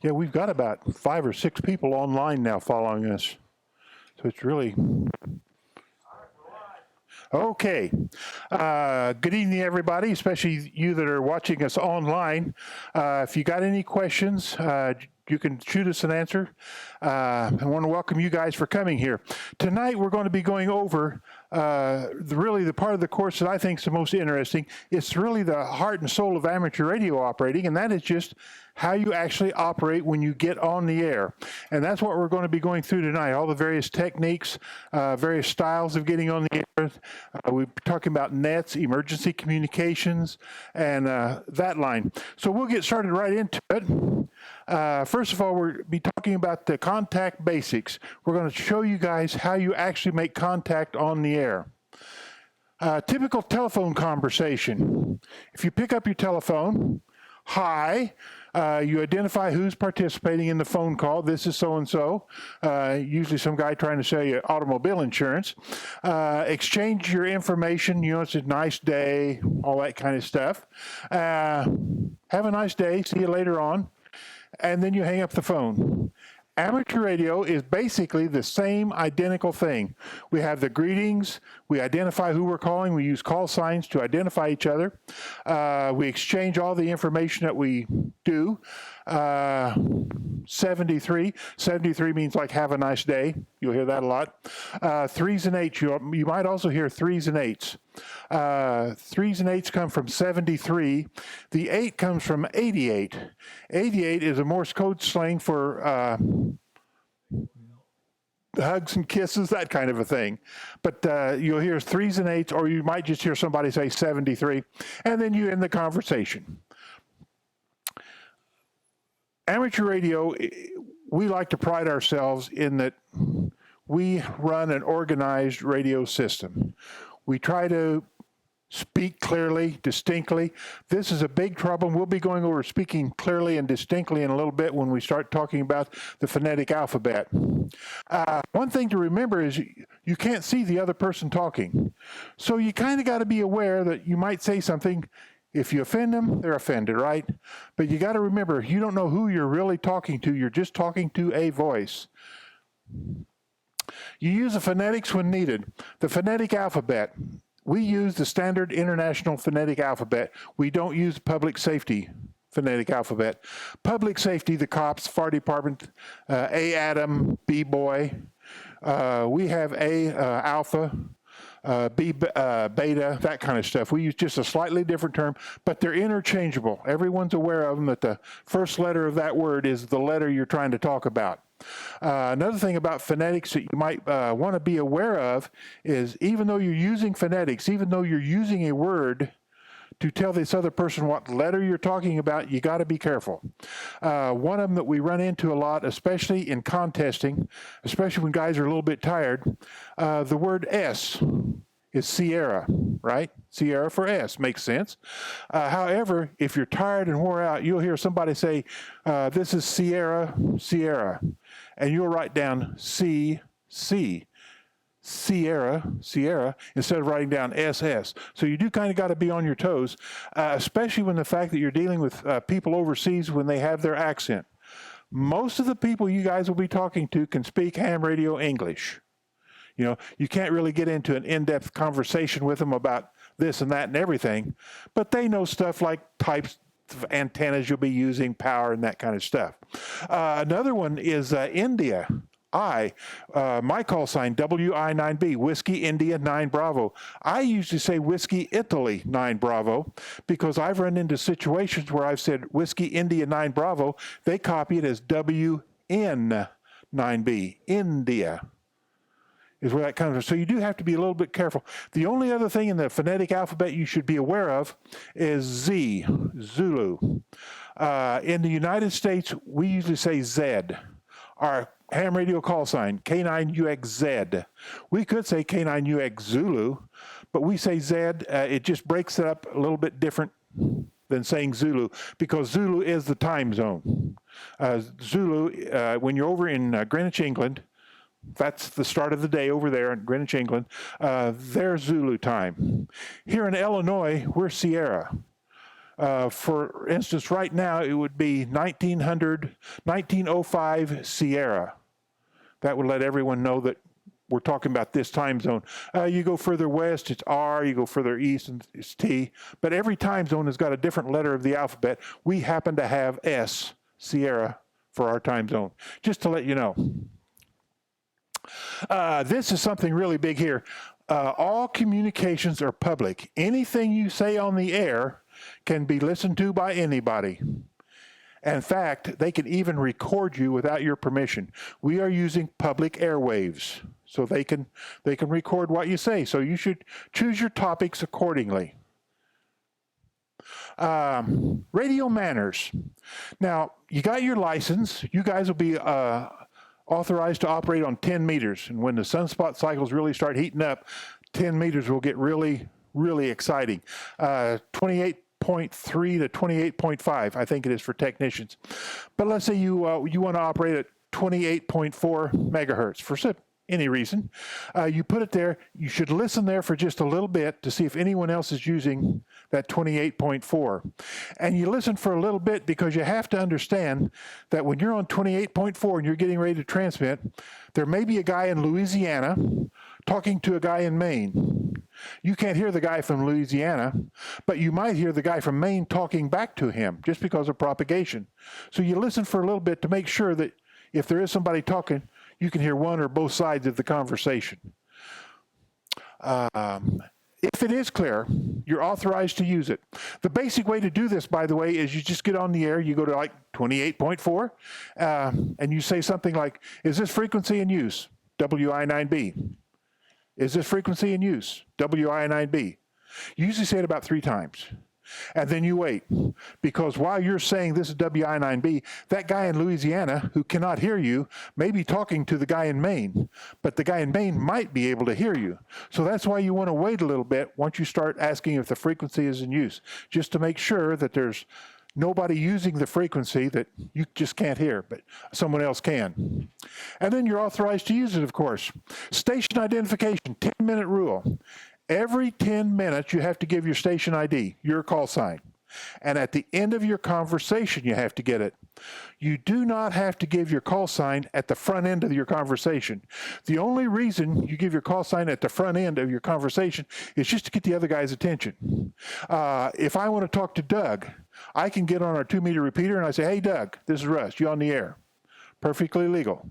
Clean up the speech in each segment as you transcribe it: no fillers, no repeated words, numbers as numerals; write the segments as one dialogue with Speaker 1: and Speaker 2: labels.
Speaker 1: Yeah, we've got about 5 or 6 people online now following us. So it's really... Okay. Good evening, everybody, especially you that are watching us online. If you got any questions, you can shoot us an answer. I want to welcome you guys for coming here. Tonight, we're going to be going over really the part of the course that I think is the most interesting. It's really the heart and soul of amateur radio operating, and that is just how you actually operate when you get on the air. And that's what we're going to be going through tonight, all the various techniques, various styles of getting on the air. We're talking about nets, emergency communications, and that line. So we'll get started right into it. First of all, we'll be talking about the contact basics. We're going to show you guys how you actually make contact on the air. Typical telephone conversation. If you pick up your telephone, hi, you identify who's participating in the phone call. This is so-and-so, usually some guy trying to sell you automobile insurance. Exchange your information, you know, it's a nice day, all that kind of stuff. Have a nice day, see you later on, and then you hang up the phone. Amateur radio is basically the same identical thing. We have the greetings, we identify who we're calling, we use call signs to identify each other. We exchange all the information that we do. 73 means like have a nice day. You'll hear that a lot. 3s and 8s, you might also hear 3s and 8s. 3s and 8s come from 73. The 8 comes from 88. 88 is a Morse code slang for hugs and kisses, that kind of a thing. But you'll hear 3s and 8s, or you might just hear somebody say 73, and then you end the conversation. Amateur radio, we like to pride ourselves in that we run an organized radio system. We try to speak clearly, distinctly. This is a big problem. We'll be going over speaking clearly and distinctly in a little bit when we start talking about the phonetic alphabet. One thing to remember is you can't see the other person talking. So you kind of got to be aware that you might say something. If you offend them, they're offended, right? But you got to remember, you don't know who you're really talking to. You're just talking to a voice. You use the phonetics when needed. The phonetic alphabet. We use the standard international phonetic alphabet. We don't use public safety phonetic alphabet. Public safety, the cops, fire department, A Adam, B boy. We have A alpha. B beta, that kind of stuff. We use just a slightly different term, but they're interchangeable. Everyone's aware of them, that the first letter of that word is the letter you're trying to talk about. Another thing about phonetics that you might want to be aware of is even though you're using phonetics, even though you're using a word to tell this other person what letter you're talking about, you got to be careful. One of them that we run into a lot, especially in contesting, especially when guys are a little bit tired, the word S is Sierra, right? Sierra for S, makes sense. However, if you're tired and wore out, you'll hear somebody say, this is Sierra, Sierra, and you'll write down C, Sierra, instead of writing down SS. So you do kind of got to be on your toes, especially when the fact that you're dealing with people overseas when they have their accent. Most of the people you guys will be talking to can speak ham radio English. You know, you can't really get into an in-depth conversation with them about this and that and everything, but they know stuff like types of antennas you'll be using, power, and that kind of stuff. Another one is India. My call sign, WI9B, Whiskey India 9 Bravo. I usually say Whiskey Italy 9 Bravo because I've run into situations where I've said Whiskey India 9 Bravo. They copy it as WN9B, India is where that comes from. So you do have to be a little bit careful. The only other thing in the phonetic alphabet you should be aware of is Z, Zulu. In the United States, we usually say Z. Our ham radio call sign, K9UXZ. We could say K9UX Zulu, but we say Z. It just breaks it up a little bit different than saying Zulu, because Zulu is the time zone. Zulu, when you're over in Greenwich, England, that's the start of the day over there in Greenwich, England, their Zulu time. Here in Illinois, we're Sierra. For instance, right now it would be 1905 Sierra. That would let everyone know that we're talking about this time zone. You go further west, it's R. You go further east, it's T. But every time zone has got a different letter of the alphabet. We happen to have S, Sierra, for our time zone, just to let you know. This is something really big here. All communications are public. Anything you say on the air can be listened to by anybody. In fact, they can even record you without your permission. We are using public airwaves, so they can record what you say. So you should choose your topics accordingly. Radio manners. Now, you got your license. You guys will be authorized to operate on 10 meters. And when the sunspot cycles really start heating up, 10 meters will get really, really exciting. 28.3 to 28.5, I think it is for technicians. But let's say you want to operate at 28.4 megahertz for any reason. You put it there. You should listen there for just a little bit to see if anyone else is using that 28.4. And you listen for a little bit because you have to understand that when you're on 28.4 and you're getting ready to transmit, there may be a guy in Louisiana talking to a guy in Maine. You can't hear the guy from Louisiana, but you might hear the guy from Maine talking back to him just because of propagation. So you listen for a little bit to make sure that if there is somebody talking, you can hear one or both sides of the conversation. If it is clear, you're authorized to use it. The basic way to do this, by the way, is you just get on the air, you go to like 28.4, and you say something like, is this frequency in use? WI9B. Is this frequency in use? WI9B. You usually say it about 3 times. And then you wait, because while you're saying this is WI9B, that guy in Louisiana who cannot hear you may be talking to the guy in Maine, but the guy in Maine might be able to hear you. So that's why you want to wait a little bit once you start asking if the frequency is in use, just to make sure that there's nobody using the frequency that you just can't hear, but someone else can. And then you're authorized to use it, of course. Station identification, 10-minute rule. Every 10 minutes, you have to give your station ID, your call sign. And at the end of your conversation, you have to get it. You do not have to give your call sign at the front end of your conversation. The only reason you give your call sign at the front end of your conversation is just to get the other guy's attention. If I want to talk to Doug, I can get on our 2-meter repeater and I say, hey, Doug, this is Russ, you on the air. Perfectly legal.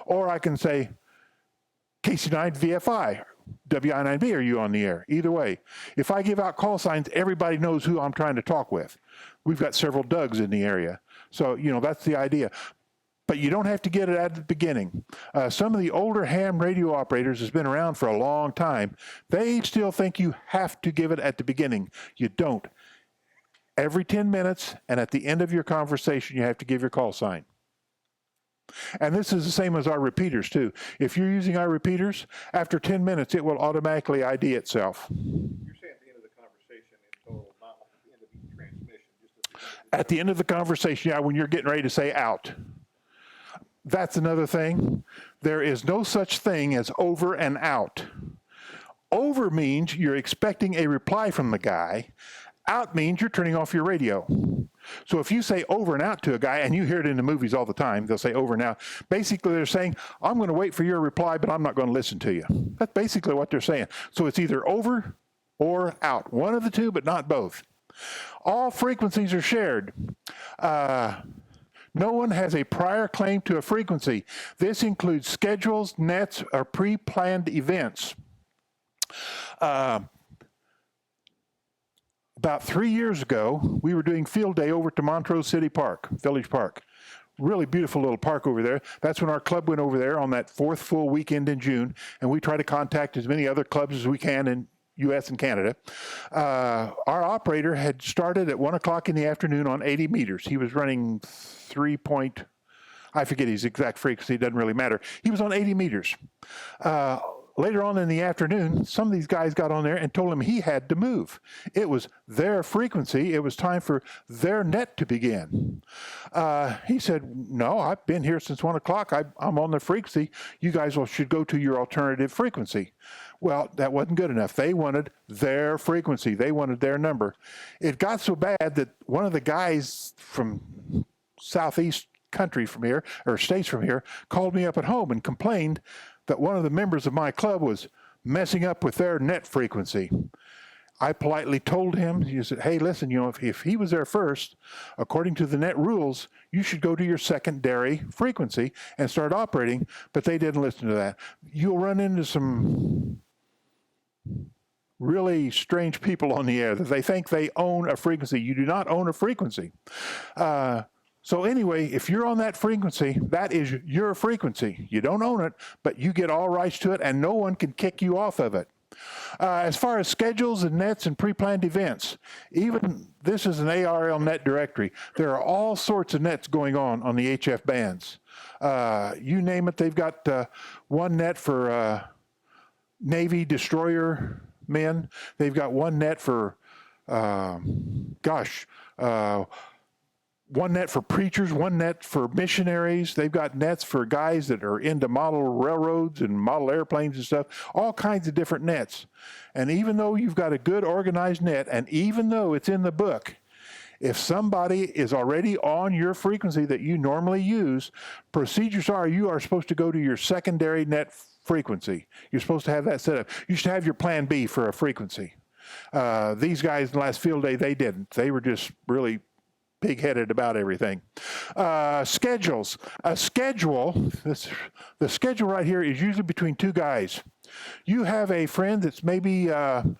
Speaker 1: Or I can say, KC9 VFI. WI9B, are you on the air? Either way. If I give out call signs, everybody knows who I'm trying to talk with. We've got several Dougs in the area. So, that's the idea. But you don't have to get it at the beginning. Some of the older ham radio operators has been around for a long time. They still think you have to give it at the beginning. You don't. Every 10 minutes and at the end of your conversation, you have to give your call sign. And this is the same as our repeaters too. If you're using our repeaters, after 10 minutes, it will automatically ID itself.
Speaker 2: You're saying at the end of the conversation in total, not at the end of each transmission.
Speaker 1: At the end of the conversation, yeah, when you're getting ready to say out. That's another thing. There is no such thing as over and out. Over means you're expecting a reply from the guy. Out means you're turning off your radio. So if you say over and out to a guy, and you hear it in the movies all the time, they'll say over and out. Basically, they're saying, I'm going to wait for your reply, but I'm not going to listen to you. That's basically what they're saying. So it's either over or out. One of the two, but not both. All frequencies are shared. No one has a prior claim to a frequency. This includes schedules, nets, or pre-planned events. About 3 years ago, we were doing field day over to Montrose City Park, Village Park. Really beautiful little park over there. That's when our club went over there on that 4th full weekend in June, and we try to contact as many other clubs as we can in U.S. and Canada. Our operator had started at 1 o'clock in the afternoon on 80 meters. He was running I forget his exact frequency, it doesn't really matter. He was on 80 meters. later on in the afternoon, some of these guys got on there and told him he had to move. It was their frequency. It was time for their net to begin. He said, no, I've been here since 1 o'clock. I'm on the frequency. You guys should go to your alternative frequency. Well, that wasn't good enough. They wanted their frequency. They wanted their number. It got so bad that one of the guys from southeast country from here, or states from here, called me up at home and complained that one of the members of my club was messing up with their net frequency. I politely told him, he said, hey, listen, if he was there first, according to the net rules, you should go to your secondary frequency and start operating, but they didn't listen to that. You'll run into some really strange people on the air that they think they own a frequency. You do not own a frequency. So anyway, if you're on that frequency, that is your frequency. You don't own it, but you get all rights to it, and no one can kick you off of it. As far as schedules and nets and pre-planned events, even this is an ARL net directory. There are all sorts of nets going on the HF bands. You name it, they've got one net for Navy destroyer men. They've got one net for, one net for preachers, one net for missionaries. They've got nets for guys that are into model railroads and model airplanes and stuff, all kinds of different nets. And even though you've got a good organized net, and even though it's in the book, if somebody is already on your frequency that you normally use, procedures are you are supposed to go to your secondary net frequency. You're supposed to have that set up. You should have your plan B for a frequency. These guys in the last field day, they didn't. They were just really big-headed about everything. Schedules. The schedule right here is usually between two guys. You have a friend that's maybe in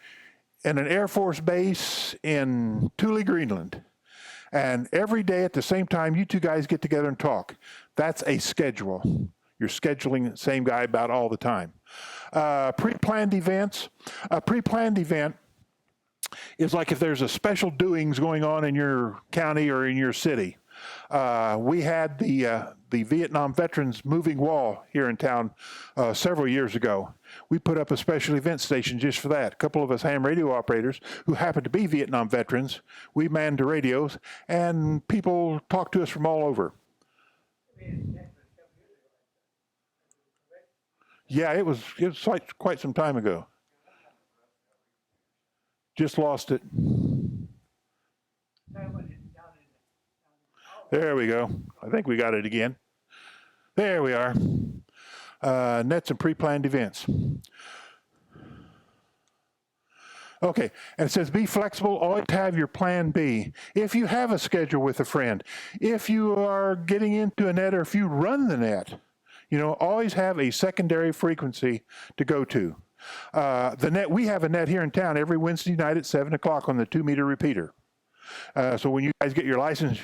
Speaker 1: an Air Force base in Thule, Greenland, and every day at the same time, you two guys get together and talk. That's a schedule. You're scheduling the same guy about all the time. Pre-planned events. A pre-planned event is like if there's a special doings going on in your county or in your city. We had the Vietnam Veterans Moving Wall here in town several years ago. We put up a special event station just for that. A couple of us ham radio operators who happened to be Vietnam veterans, we manned the radios, and people talked to us from all over. Yeah, it was quite some time ago. Just lost it. There we go. I think we got it again. There we are. Nets and pre-planned events. Okay, and it says be flexible, always have your plan B. If you have a schedule with a friend, if you are getting into a net or if you run the net, always have a secondary frequency to go to. The net, we have a net here in town every Wednesday night at 7 o'clock on the 2-meter repeater. So when you guys get your license,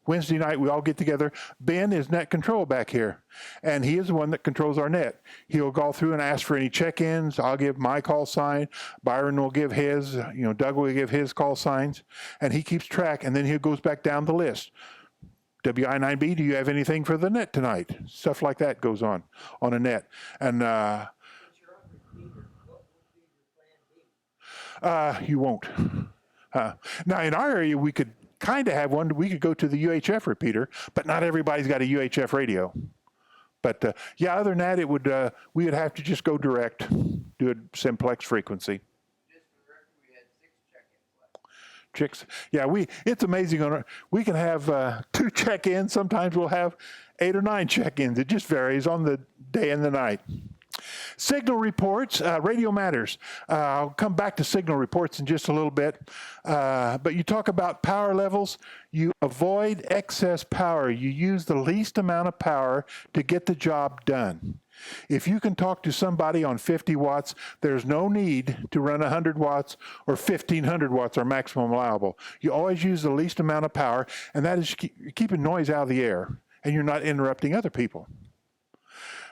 Speaker 1: Wednesday night we all get together. Ben is net control back here, and he is the one that controls our net. He'll go through and ask for any check-ins. I'll give my call sign. Byron will give his. Doug will give his call signs, and he keeps track, and then he goes back down the list. WI9B, do you have anything for the net tonight? Stuff like that goes on a net. And you won't. Now, in our area, we could kind of have one. We could go to the UHF repeater, but not everybody's got a UHF radio. But other than that, we would have to just go direct, do a simplex frequency.
Speaker 3: Just for the record, we had 6 check-ins left.
Speaker 1: Yeah, it's amazing. We can have 2 check-ins. Sometimes we'll have 8 or 9 check-ins. It just varies on the day and the night. Signal reports, radio matters. I'll come back to signal reports in just a little bit. But you talk about power levels. You avoid excess power. You use the least amount of power to get the job done. If you can talk to somebody on 50 watts, there's no need to run 100 watts or 1,500 watts are maximum allowable. You always use the least amount of power, and that is keeping noise out of the air, and you're not interrupting other people.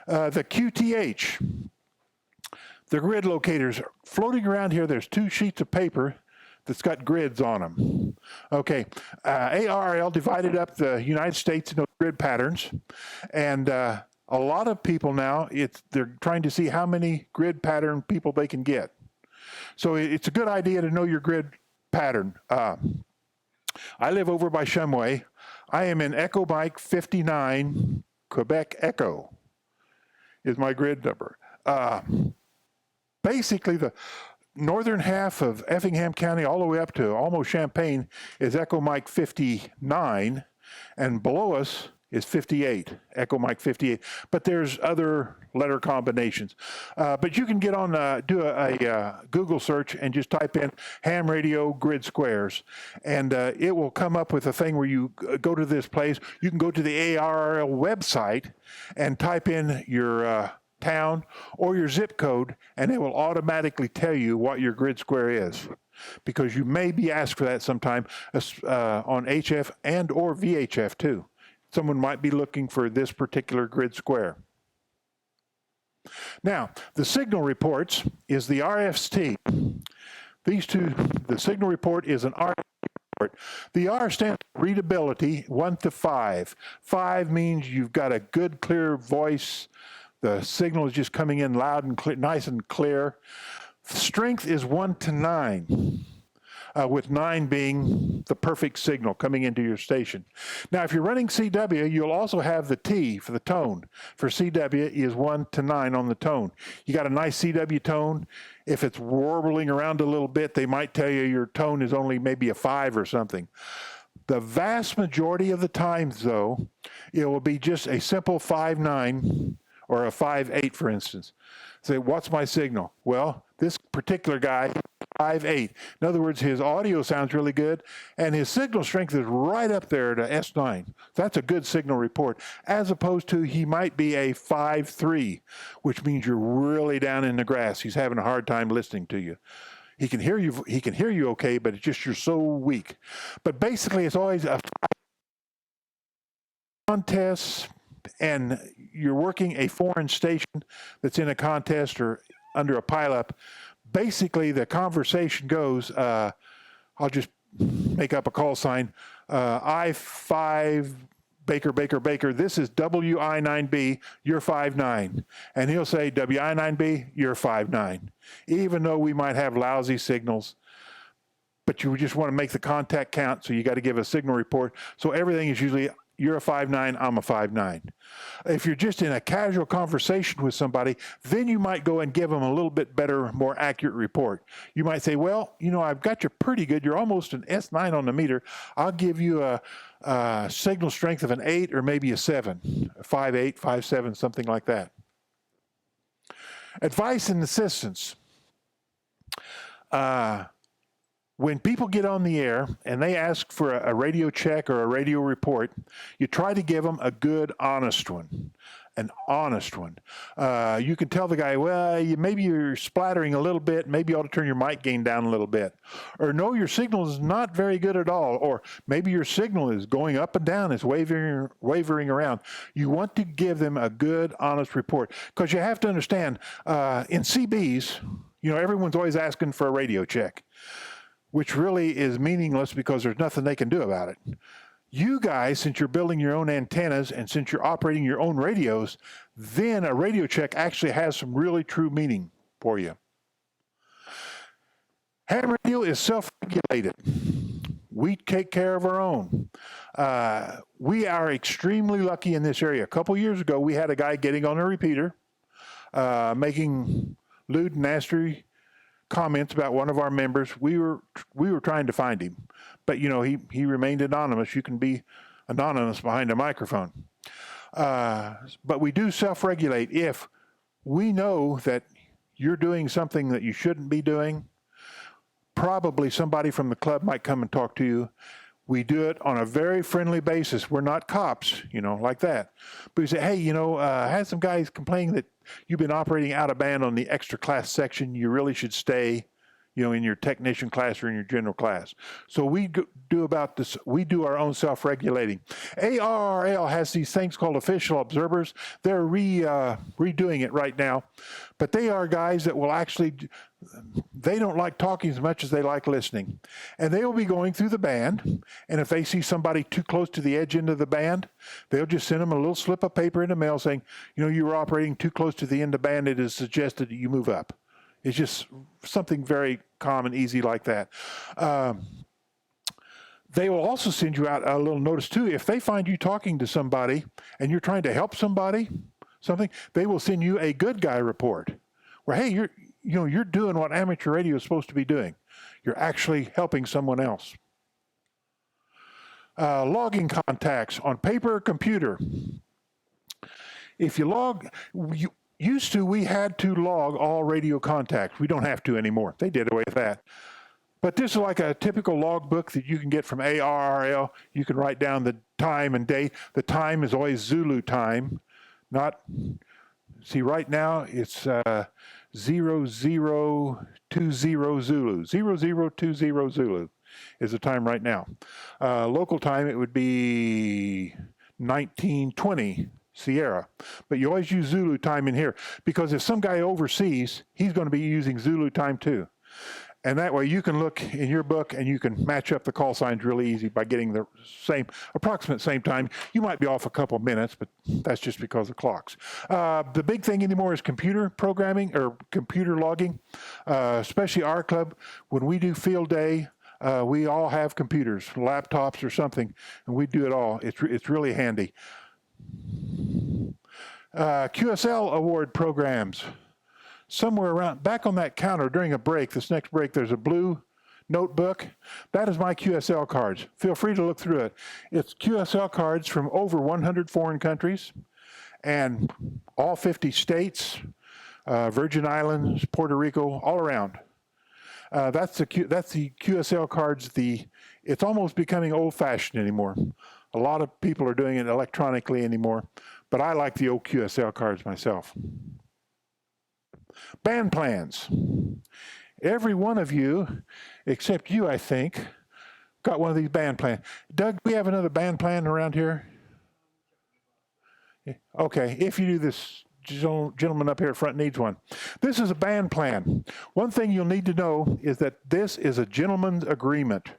Speaker 1: The QTH, the grid locators, floating around here, there's 2 sheets of paper that's got grids on them. Okay, ARL divided up the United States into grid patterns, and a lot of people now, they're trying to see how many grid pattern people they can get. So it's a good idea to know your grid pattern. I live over by Shumway. I am in Echo Mike 59, Quebec Echo is my grid number. Basically, the northern half of Effingham County all the way up to almost Champaign is Echo Mike 59, and below us is 58, Echo Mike 58. But there's other letter combinations. But you can get on, do a Google search and just type in ham radio grid squares. And it will come up with a thing where you go to this place. You can go to the ARRL website and type in your town or your zip code, and it will automatically tell you what your grid square is. Because you may be asked for that sometime on HF and or VHF too. Someone might be looking for this particular grid square. Now, the signal reports is the RFT. These two, the signal report is an RFT report. The R stands for readability, 1 to 5. 5 means you've got a good, clear voice. The signal is just coming in loud and clear, nice and clear. Strength is 1 to 9. With 9 being the perfect signal coming into your station. Now, if you're running CW, you'll also have the T for the tone. For CW is 1 to 9 on the tone. You got a nice CW tone. If it's warbling around a little bit, they might tell you your tone is only maybe a 5 or something. The vast majority of the times, though, it will be just a simple 5.9 or a 5.8, for instance. Say, what's my signal? Well, this particular guy, 5.8. In other words, his audio sounds really good, and his signal strength is right up there to S9. That's a good signal report, as opposed to he might be a 5.3, which means you're really down in the grass. He's having a hard time listening to you. He can hear you okay, but it's just you're so weak. But basically, it's always a contest, and you're working a foreign station that's in a contest or under a pileup. Basically, the conversation goes, I'll just make up a call sign, I5 Baker, Baker, Baker, this is WI9B, you're 5.9. And he'll say, WI9B, you're 5.9. Even though we might have lousy signals, but you just want to make the contact count, so you got to give a signal report. So everything is usually, you're a 5.9, I'm a 5.9. If you're just in a casual conversation with somebody, then you might go and give them a little bit better, more accurate report. You might say, well, you know, I've got you pretty good. You're almost an S9 on the meter. I'll give you a signal strength of an 8 or maybe a 7, a 5.8, 5.7, something like that. Advice and assistance. When people get on the air and they ask for a radio check or a radio report, you try to give them a good, honest one. An honest one. You can tell the guy, well, maybe you're splattering a little bit. Maybe you ought to turn your mic gain down a little bit. Or no, your signal is not very good at all. Or maybe your signal is going up and down. It's wavering around. You want to give them a good, honest report. Because you have to understand, in CBs, you know, everyone's always asking for a radio check, which really is meaningless because there's nothing they can do about it. You guys, since you're building your own antennas and since you're operating your own radios, then a radio check actually has some really true meaning for you. Ham radio is self-regulated. We take care of our own. We are extremely lucky in this area. A couple years ago, we had a guy getting on a repeater, making lewd and nasty comments about one of our members. We were trying to find him, but you know, he remained anonymous. You can be anonymous behind a microphone. But we do self-regulate. If we know that you're doing something that you shouldn't be doing, probably somebody from the club might come and talk to you. We do it on a very friendly basis. We're not cops, you know, like that. But we say, hey, you know, I had some guys complaining that you've been operating out of band on the extra class section. You really should stay, you know, in your technician class or in your general class. So we do about this. We do our own self-regulating. ARRL has these things called official observers. They're redoing it right now. But they are guys that will actually they don't like talking as much as they like listening. And they will be going through the band, and if they see somebody too close to the edge end of the band, they'll just send them a little slip of paper in the mail saying, you were operating too close to the end of the band. It is suggested that you move up. It's just something very common, easy like that. They will also send you out a little notice too. If they find you talking to somebody and you're trying to help somebody, they will send you a good guy report where, hey, you're doing what amateur radio is supposed to be doing. You're actually helping someone else. Logging contacts on paper or computer. If you log, we had to log all radio contacts. We don't have to anymore. They did away with that. But this is like a typical logbook that you can get from ARRL. You can write down the time and date. The time is always Zulu time, not, see, right now it's 0020 Zulu. 0020 Zulu is the time right now. Local time, it would be 1920 Sierra. But you always use Zulu time in here because if some guy overseas, he's going to be using Zulu time too. And that way you can look in your book and you can match up the call signs really easy by getting the approximate same time. You might be off a couple minutes, but that's just because of clocks. The big thing anymore is computer programming or computer logging, especially our club. When we do field day, we all have computers, laptops or something, and we do it all. It's really handy. QSL award programs. Somewhere around, back on that counter during a break, this next break, there's a blue notebook. That is my QSL cards. Feel free to look through it. It's QSL cards from over 100 foreign countries and all 50 states, Virgin Islands, Puerto Rico, all around. That's the QSL cards. It's almost becoming old-fashioned anymore. A lot of people are doing it electronically anymore, but I like the old QSL cards myself. Band plans. Every one of you, except you, I think, got one of these band plans. Doug, do we have another band plan around here? Okay, if you do, this gentleman up here front needs one. This is a band plan. One thing you'll need to know is that this is a gentleman's agreement.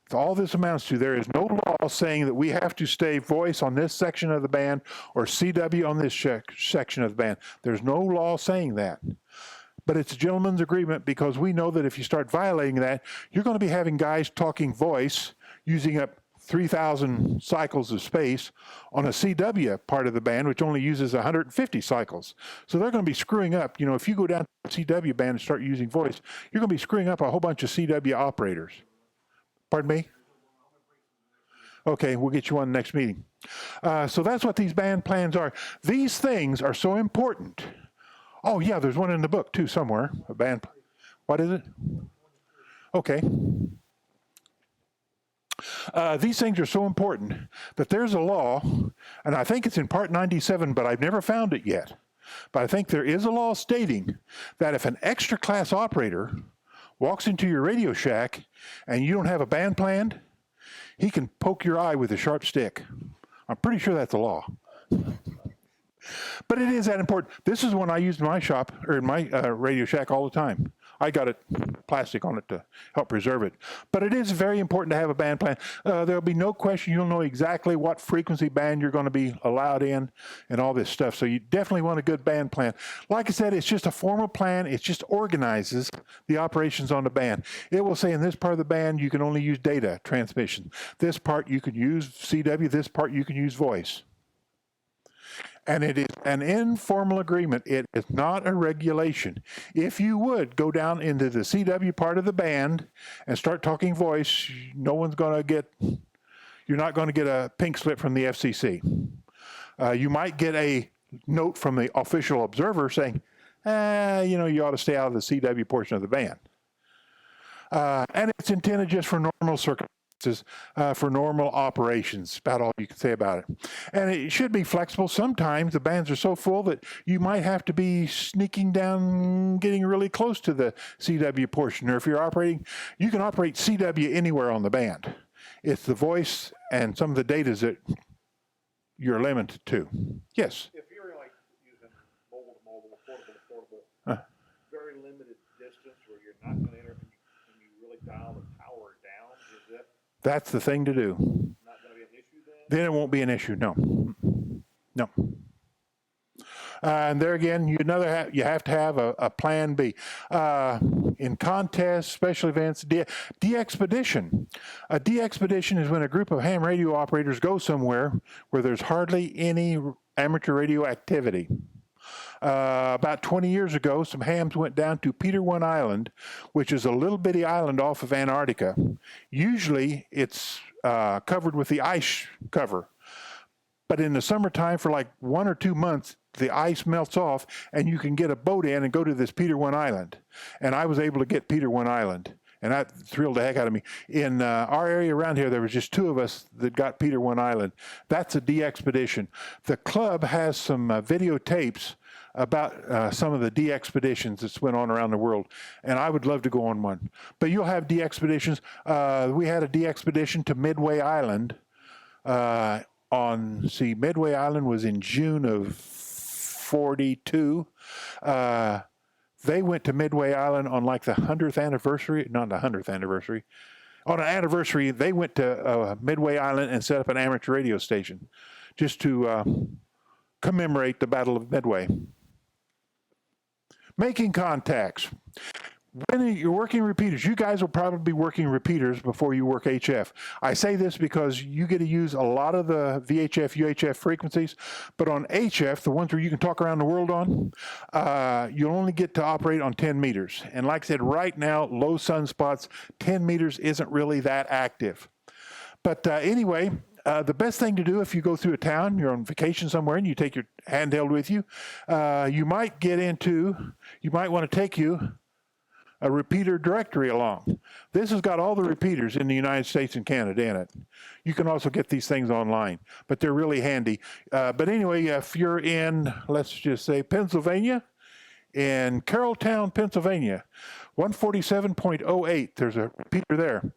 Speaker 1: That's all this amounts to. There is no law saying that we have to stay voice on this section of the band or CW on this section of the band. There's no law saying that. But it's a gentleman's agreement because we know that if you start violating that, you're going to be having guys talking voice using up 3,000 cycles of space on a CW part of the band, which only uses 150 cycles. So they're going to be screwing up. If you go down to the CW band and start using voice, you're going to be screwing up a whole bunch of CW operators. Pardon me? Okay, we'll get you one next meeting. So that's what these band plans are. These things are so important. Oh, yeah, there's one in the book, too, somewhere. A band. What is it? Okay. These things are so important that there's a law, and I think it's in Part 97, but I've never found it yet. But I think there is a law stating that if an extra class operator walks into your Radio Shack and you don't have a band planned, he can poke your eye with a sharp stick. I'm pretty sure that's a law. But it is that important. This is one I use in my shop, or in my Radio Shack all the time. I got it plastic on it to help preserve it. But it is very important to have a band plan. There'll be no question you'll know exactly what frequency band you're going to be allowed in and all this stuff. So you definitely want a good band plan. Like I said, it's just a formal plan. It just organizes the operations on the band. It will say in this part of the band you can only use data transmission. This part you can use CW. This part you can use voice. And it is an informal agreement. It is not a regulation. If you would go down into the CW part of the band and start talking voice, you're not going to get a pink slip from the FCC. You might get a note from the official observer saying, you ought to stay out of the CW portion of the band. And it's intended just for normal circumstances. For normal operations, about all you can say about it. And it should be flexible. Sometimes the bands are so full that you might have to be sneaking down, getting really close to the CW portion. Or if you're operating, you can operate CW anywhere on the band. It's the voice and some of the data that you're limited to. Yes?
Speaker 2: If you're like using mobile to mobile, portable to portable, very limited not gonna enter, and you really dial the power down, is that
Speaker 1: That's the thing to do.
Speaker 2: not gonna be an issue then?
Speaker 1: Then it won't be an issue. No. No. And there again, you have to have a plan B. In contests, special events, de-expedition. A de-expedition is when a group of ham radio operators go somewhere where there's hardly any amateur radio activity. About 20 years ago, some hams went down to Peter I Island, which is a little bitty island off of Antarctica. Usually it's covered with the ice cover. But in the summertime, for like 1 or 2 months, the ice melts off and you can get a boat in and go to this Peter I Island. And I was able to get Peter I Island. And that thrilled the heck out of me. In our area around here, there was just 2 of us that got Peter I Island. That's a de-expedition. The club has some videotapes about some of the de-expeditions that's went on around the world. And I would love to go on one. But you'll have de-expeditions. We had a de-expedition to Midway Island. Midway Island was in June of 42. They went to Midway Island on like the 100th anniversary, not the 100th anniversary. On an anniversary, they went to Midway Island and set up an amateur radio station just to commemorate the Battle of Midway. Making contacts. When you're working repeaters, you guys will probably be working repeaters before you work HF. I say this because you get to use a lot of the VHF, UHF frequencies, but on HF, the ones where you can talk around the world on, you'll only get to operate on 10 meters. And like I said, right now, low sunspots, 10 meters isn't really that active. But anyway, the best thing to do if you go through a town, you're on vacation somewhere, and you take your handheld with you, you might want to take you a repeater directory along. This has got all the repeaters in the United States and Canada in it. You can also get these things online, but they're really handy. But anyway, if you're in, let's just say Pennsylvania, in Carrolltown, Pennsylvania, 147.08, there's a repeater there.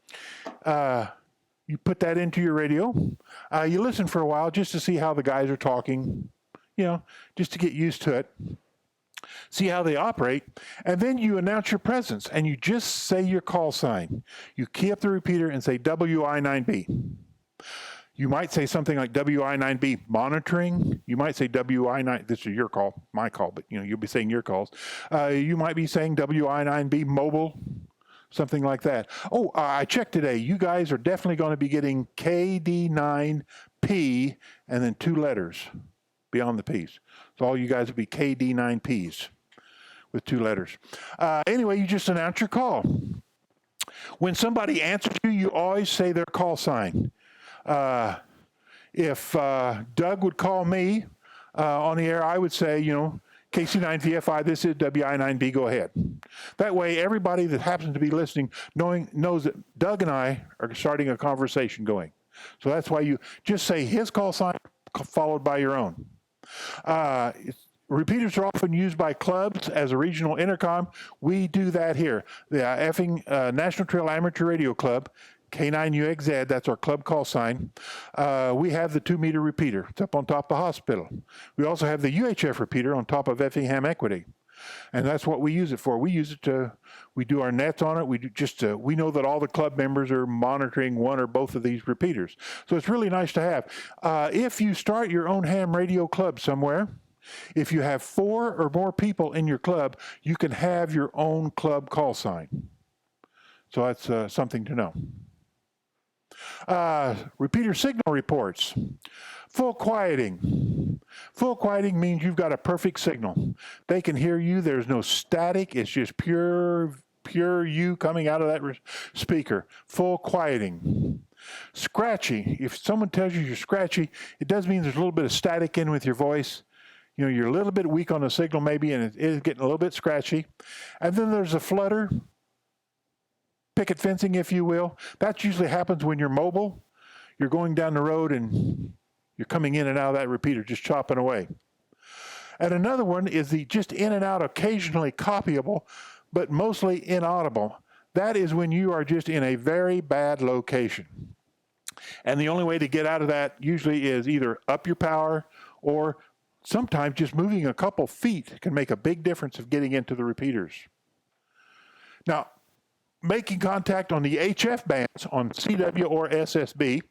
Speaker 1: You put that into your radio. You listen for a while just to see how the guys are talking, just to get used to it. See how they operate, and then you announce your presence, and you just say your call sign. You key up the repeater and say WI9B. You might say something like WI9B monitoring. You might say WI9, this is your call, my call, but you'll be saying your calls. You might be saying WI9B mobile, something like that. Oh, I checked today. You guys are definitely going to be getting KD9P and then 2 letters beyond the P's. So all you guys will be KD9Ps with 2 letters. Anyway, you just announce your call. When somebody answers you, you always say their call sign. If Doug would call me on the air, I would say, KC9VFI, this is WI9B, go ahead. That way, everybody that happens to be listening knows that Doug and I are starting a conversation going. So that's why you just say his call sign followed by your own. Repeaters are often used by clubs as a regional intercom. We do that here. The Effingham National Trail Amateur Radio Club, K9UXZ, that's our club call sign. We have the 2-meter repeater. It's up on top of the hospital. We also have the UHF repeater on top of Effingham Equity. And that's what we use it for. We use it we do our nets on it. We know that all the club members are monitoring one or both of these repeaters. So it's really nice to have. If you start your own ham radio club somewhere, if you have 4 or more people in your club, you can have your own club call sign. So that's something to know. Repeater signal reports. Full quieting. Full quieting means you've got a perfect signal. They can hear you. There's no static. It's just pure you coming out of that speaker. Full quieting. Scratchy. If someone tells you you're scratchy, it does mean there's a little bit of static in with your voice. You're a little bit weak on the signal maybe, and it is getting a little bit scratchy. And then there's a flutter. Picket fencing, if you will. That usually happens when you're mobile. You're going down the road and you're coming in and out of that repeater, just chopping away. And another one is the just in and out, occasionally copyable, but mostly inaudible. That is when you are just in a very bad location. And the only way to get out of that usually is either up your power, or sometimes just moving a couple feet can make a big difference of getting into the repeaters. Now, making contact on the HF bands on CW or SSB,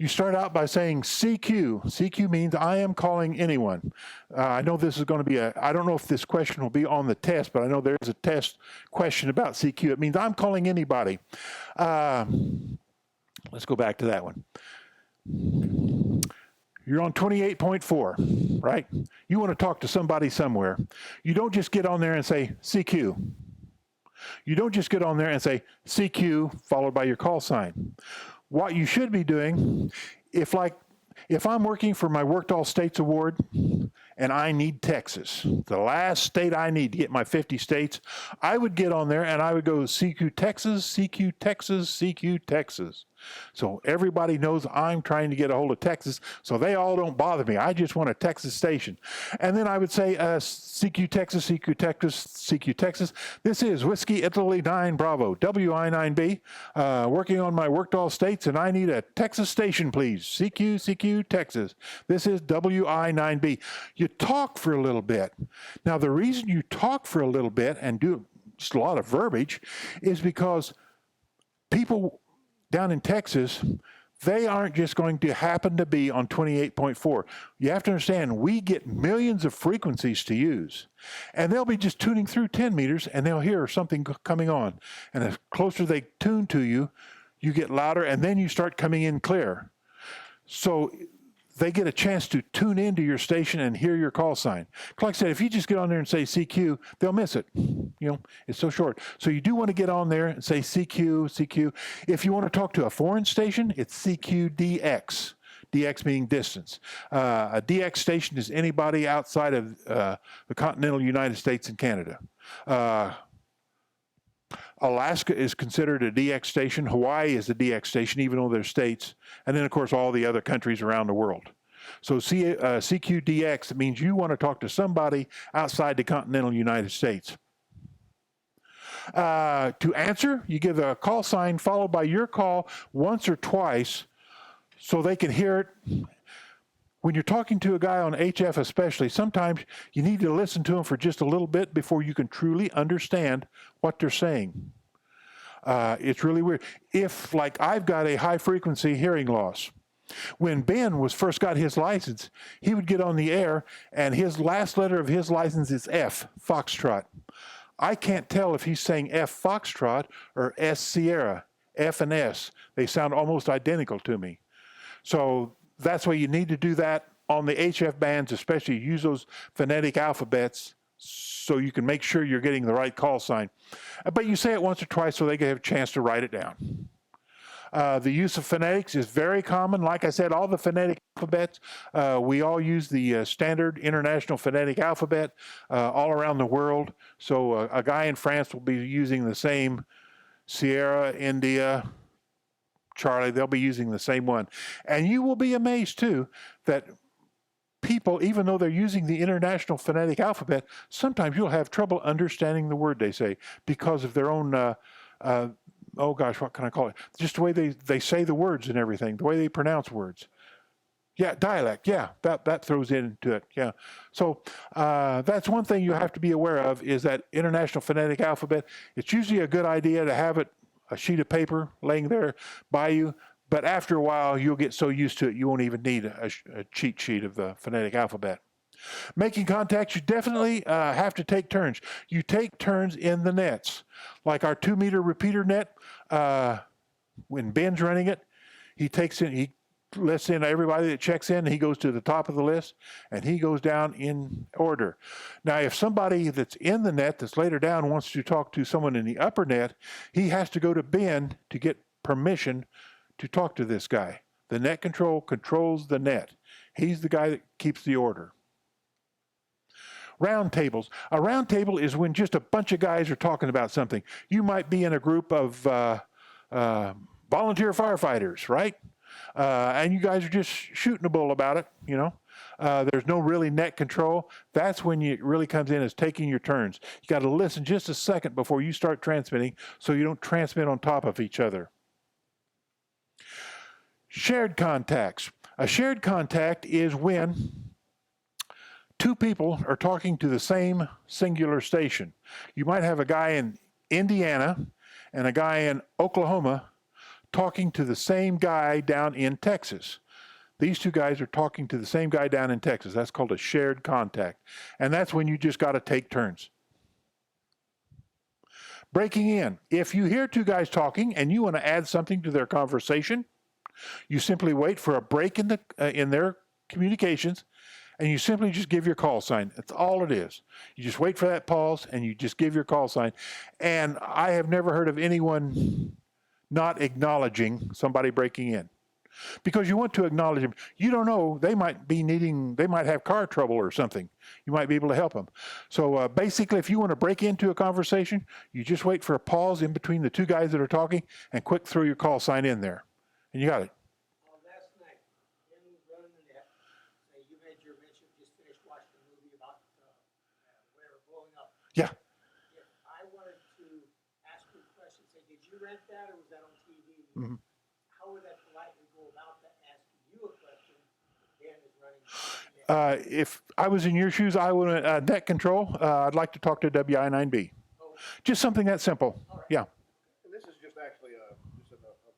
Speaker 1: you start out by saying CQ. CQ means I am calling anyone. I know this is going to be I don't know if this question will be on the test, but I know there's a test question about CQ. It means I'm calling anybody. Let's go back to that one. You're on 28.4, right? You want to talk to somebody somewhere. You don't just get on there and say CQ. You don't just get on there and say CQ followed by your call sign. What you should be doing, if I'm working for my Worked All States Award and I need Texas, the last state I need to get my 50 states, I would get on there and I would go CQ Texas, CQ Texas, CQ Texas. So everybody knows I'm trying to get a hold of Texas, so they all don't bother me. I just want a Texas station. And then I would say CQ Texas, CQ Texas, CQ Texas. This is Whiskey Italy 9 Bravo, WI9B, working on my Worked All States, and I need a Texas station, please. CQ, CQ Texas. This is WI9B. You talk for a little bit. Now, the reason you talk for a little bit and do just a lot of verbiage is because people down in Texas, they aren't just going to happen to be on 28.4. You have to understand, we get millions of frequencies to use. And they'll be just tuning through 10 meters and they'll hear something coming on. And the closer they tune to you, you get louder and then you start coming in clear. So they get a chance to tune into your station and hear your call sign. Like I said, if you just get on there and say CQ, they'll miss it. It's so short. So you do want to get on there and say CQ, CQ. If you want to talk to a foreign station, it's CQDX. DX meaning distance. A DX station is anybody outside of the continental United States and Canada. Alaska is considered a DX station. Hawaii is a DX station, even though they're states. And then, of course, all the other countries around the world. So CQDX means you want to talk to somebody outside the continental United States. To answer, you give a call sign followed by your call once or twice so they can hear it. When you're talking to a guy on HF especially, sometimes you need to listen to them for just a little bit before you can truly understand what they're saying. It's really weird. If, like, I've got a high-frequency hearing loss, when Ben first got his license, he would get on the air, and his last letter of his license is F, Foxtrot. I can't tell if he's saying F, Foxtrot, or S, Sierra. F and S. They sound almost identical to me. So that's why you need to do that on the HF bands, especially use those phonetic alphabets so you can make sure you're getting the right call sign. But you say it once or twice so they can have a chance to write it down. The use of phonetics is very common. Like I said, all the phonetic alphabets, we all use the standard international phonetic alphabet all around the world. So a guy in France will be using the same Sierra, India, Charlie, they'll be using the same one. And you will be amazed, too, that people, even though they're using the international phonetic alphabet, sometimes you'll have trouble understanding the word they say because of their own, oh gosh, what can I call it? Just the way they say the words and everything, the way they pronounce words. Yeah, dialect, yeah, that throws into it, yeah. So that's one thing you have to be aware of is that international phonetic alphabet. It's usually a good idea to have it, a sheet of paper laying there by you, but after a while you'll get so used to it you won't even need a cheat sheet of the phonetic alphabet. Making contacts, you definitely have to take turns. You take turns in the nets. Like our 2-meter repeater net, when Ben's running it, he lists in everybody that checks in, he goes to the top of the list, and he goes down in order. Now, if somebody that's in the net that's later down wants to talk to someone in the upper net, he has to go to Ben to get permission to talk to this guy. The net control controls the net. He's the guy that keeps the order. Round tables. A round table is when just a bunch of guys are talking about something. You might be in a group of volunteer firefighters, right? And you guys are just shooting a bull about it, you know. There's no really net control. That's when it really comes in as taking your turns. You got to listen just a second before you start transmitting so you don't transmit on top of each other. Shared contacts. A shared contact is when two people are talking to the same singular station. You might have a guy in Indiana and a guy in Oklahoma talking to the same guy down in Texas. These two guys are talking to the same guy down in Texas. That's called a shared contact. And that's when you just got to take turns. Breaking in. If you hear two guys talking and you want to add something to their conversation, you simply wait for a break in their communications, and you simply just give your call sign. That's all it is. You just wait for that pause, and you just give your call sign. And I have never heard of anyone not acknowledging somebody breaking in, because you want to acknowledge them. You don't know, they might have car trouble or something. You might be able to help them. So basically, if you want to break into a conversation, you just wait for a pause in between the two guys that are talking and quick throw your call sign in there. And you got it.
Speaker 4: Last night, Ken was running the net. You made your mention, just finished watching a movie about where blowing up.
Speaker 1: Yeah.
Speaker 4: If I wanted to ask you a question, say, did you rent that or was that on TV?
Speaker 1: Mm-hmm.
Speaker 4: How would that politely go about that, asking you a question? Dan is running the net.
Speaker 1: If I was in your shoes, I would net control. I'd like to talk to WI9B.
Speaker 4: Oh,
Speaker 1: Just something that simple.
Speaker 4: all right.
Speaker 1: Yeah.
Speaker 2: And this is just actually a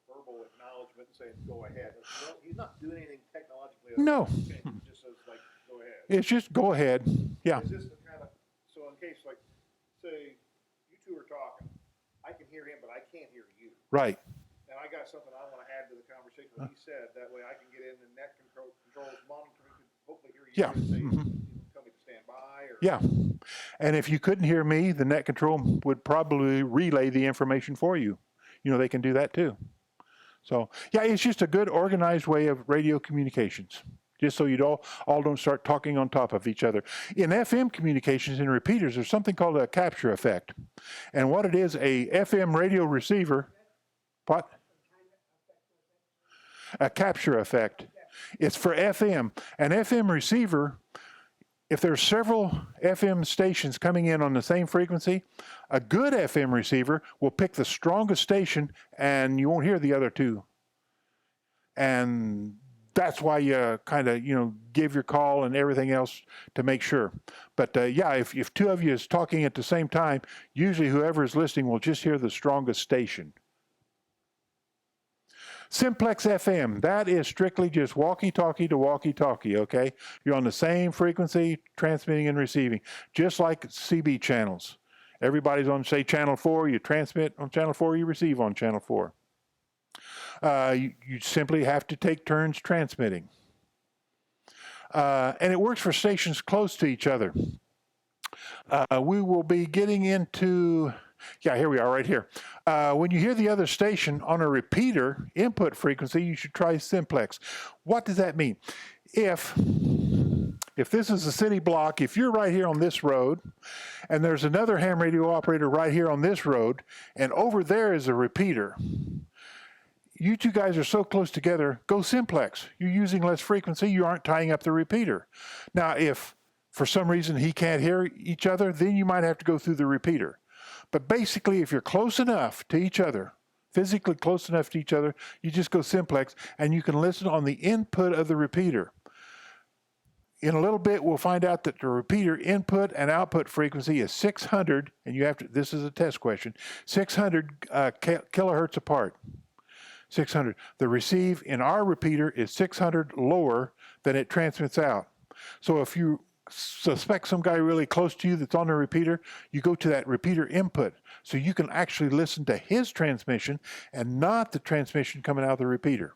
Speaker 2: verbal acknowledgement saying, go ahead. He's not doing anything technologically.
Speaker 1: No.
Speaker 2: Okay, he just says, like, go ahead.
Speaker 1: It's just go ahead. Yeah.
Speaker 2: Is this the kind of, so in case, like, say, you two are talking, I can hear him, but I can't hear you.
Speaker 1: Right.
Speaker 2: And I got something I want to add to the conversation what he said. That way I can get in the net controls monitoring, could hopefully hear you
Speaker 1: Yeah.
Speaker 2: and say,
Speaker 1: Mm-hmm.
Speaker 2: tell me to stand by. Or,
Speaker 1: Yeah. And if you couldn't hear me, the net control would probably relay the information for you. You know, they can do that too. So, yeah, it's just a good organized way of radio communications, just so you all don't start talking on top of each other. In FM communications and repeaters, there's something called a capture effect. And what it is, a FM radio receiver, what? A capture effect. It's for FM. An FM receiver, if there's several FM stations coming in on the same frequency, a good FM receiver will pick the strongest station and you won't hear the other two. And that's why you kind of, give your call and everything else to make sure. But yeah, if two of you is talking at the same time, usually whoever is listening will just hear the strongest station. Simplex FM, that is strictly just walkie-talkie to walkie-talkie, okay? You're on the same frequency, transmitting and receiving, just like CB channels. Everybody's on, say, channel 4, you transmit on channel 4, you receive on channel 4. You simply have to take turns transmitting. And it works for stations close to each other. We will be getting into, yeah, here we are right here. When you hear the other station on a repeater input frequency, you should try simplex. What does that mean? If this is a city block, if you're right here on this road, and there's another ham radio operator right here on this road, and over there is a repeater, you two guys are so close together, go simplex. You're using less frequency, you aren't tying up the repeater. Now, if for some reason he can't hear each other, then you might have to go through the repeater. But basically, if you're close enough to each other, physically close enough to each other, you just go simplex, and you can listen on the input of the repeater. In a little bit, we'll find out that the repeater input and output frequency is 600, and you have to, this is a test question, 600 kilohertz apart. 600. The receive in our repeater is 600 lower than it transmits out. So if you suspect some guy really close to you that's on the repeater, you go to that repeater input so you can actually listen to his transmission and not the transmission coming out of the repeater.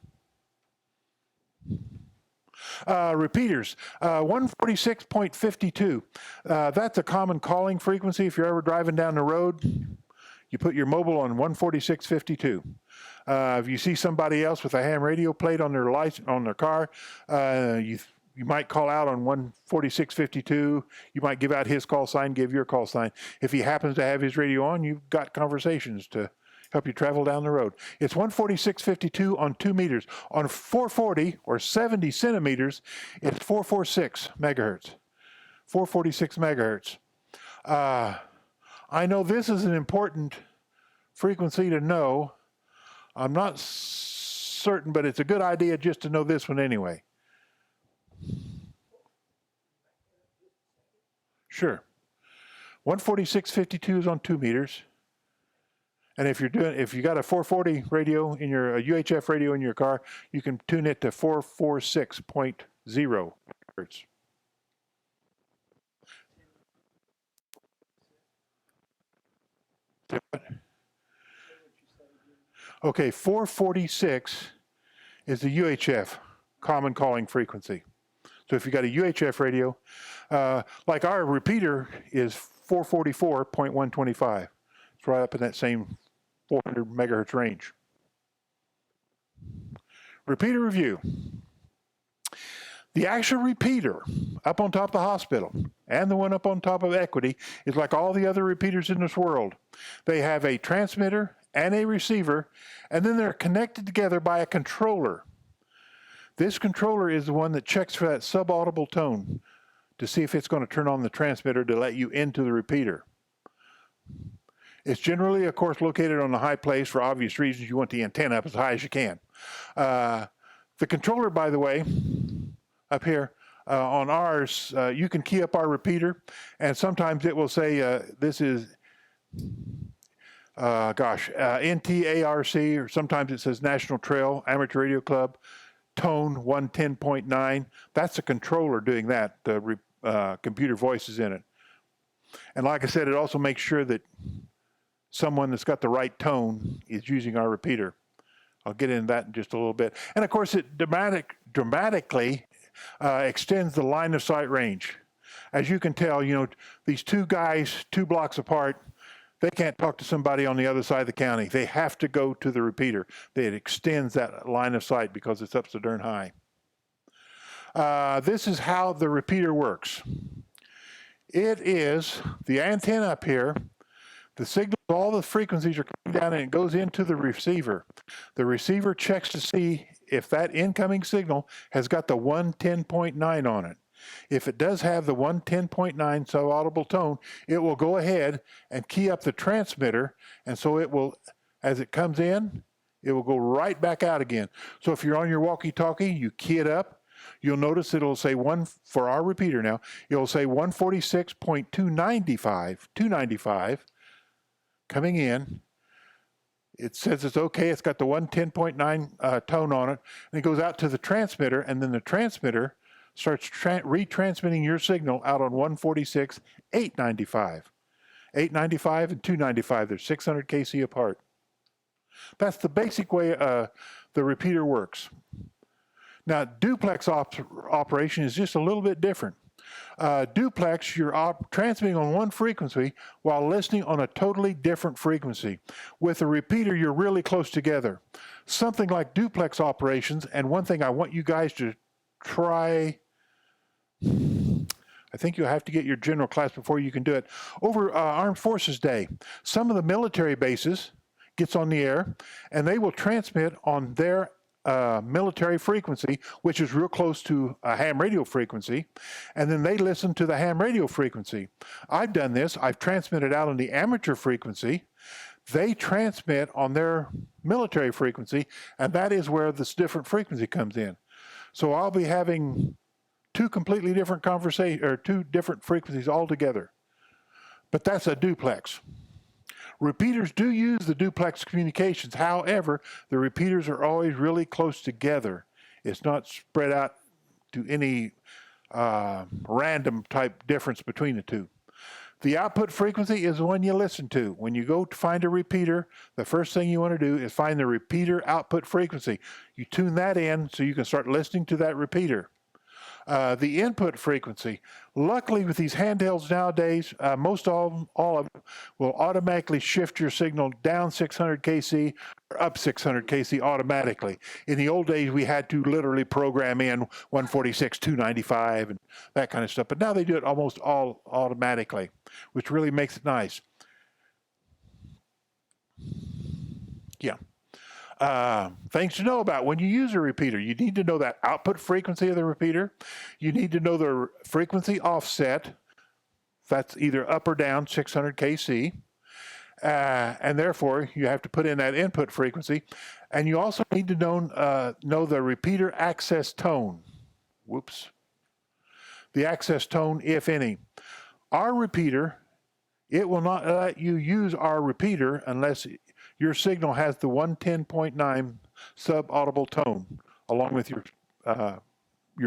Speaker 1: Repeaters, 146.52. That's a common calling frequency. If you're ever driving down the road, you put your mobile on 146.52. If you see somebody else with a ham radio plate on their license, on their car, you might call out on 146.52. You might give out his call sign, give your call sign. If he happens to have his radio on, you've got conversations to help you travel down the road. It's 146.52 on 2 meters. On 440 or 70 centimeters, it's 446 megahertz. 446 megahertz. I know this is an important frequency to know. I'm not certain, but it's a good idea just to know this one anyway. Sure. 146.52 is on 2 meters. And if you got a 440 radio in your, a UHF radio in your car, you can tune it to 446.0 hertz. Okay, 446 is the UHF, common calling frequency. So if you got a UHF radio, like our repeater is 444.125. It's right up in that same 400 megahertz range. Repeater review. The actual repeater up on top of the hospital and the one up on top of Equity is like all the other repeaters in this world. They have a transmitter and a receiver, and then they're connected together by a controller. This controller is the one that checks for that subaudible tone to see if it's going to turn on the transmitter to let you into the repeater. It's generally, of course, located on a high place for obvious reasons. You want the antenna up as high as you can. The controller, by the way, up here on ours, you can key up our repeater, and sometimes it will say this is, NTARC, or sometimes it says National Trail Amateur Radio Club, tone 110.9. That's a controller doing that. The computer voice is in it. And like I said, it also makes sure that someone that's got the right tone is using our repeater. I'll get into that in just a little bit. And of course, it dramatically extends the line of sight range. As you can tell, you know, these two guys, 2 blocks apart, they can't talk to somebody on the other side of the county. They have to go to the repeater. It extends that line of sight because it's up so darn high. This is how the repeater works. It is the antenna up here. The signal, all the frequencies are coming down and it goes into the receiver. The receiver checks to see if that incoming signal has got the 110.9 on it. If it does have the 110.9 subaudible tone, it will go ahead and key up the transmitter, and so it will, as it comes in, it will go right back out again. So if you're on your walkie-talkie, you key it up, you'll notice it'll say for our repeater now, it'll say 146.295 coming in. It says it's okay, it's got the 110.9 tone on it, and it goes out to the transmitter, and then the transmitter starts retransmitting your signal out on 146, 895. 895 and 295, they're 600 kc apart. That's the basic way the repeater works. Now, duplex operation is just a little bit different. Duplex, you're transmitting on one frequency while listening on a totally different frequency. With a repeater, you're really close together. Something like duplex operations, and one thing I want you guys to try, I think you'll have to get your general class before you can do it. Over Armed Forces Day, some of the military bases gets on the air, and they will transmit on their military frequency, which is real close to a ham radio frequency, and then they listen to the ham radio frequency. I've done this. I've transmitted out on the amateur frequency. They transmit on their military frequency, and that is where this different frequency comes in. So I'll be having two completely different conversations, or two different frequencies altogether. But that's a duplex. Repeaters do use the duplex communications. However, the repeaters are always really close together. It's not spread out to any random type difference between the two. The output frequency is the one you listen to. When you go to find a repeater, the first thing you want to do is find the repeater output frequency. You tune that in so you can start listening to that repeater. The input frequency. Luckily, with these handhelds nowadays, all of them will automatically shift your signal down 600 kc or up 600 kc automatically. In the old days, we had to literally program in 146, 295, and that kind of stuff. But now they do it almost all automatically, which really makes it nice. Yeah. Things to know about when you use a repeater. You need to know that output frequency of the repeater. You need to know the frequency offset. That's either up or down 600 kc. And therefore, you have to put in that input frequency. And you also need to know the repeater access tone. Whoops. The access tone, if any. Our repeater, it will not let you use our repeater unless your signal has the 110.9 sub-audible tone along with your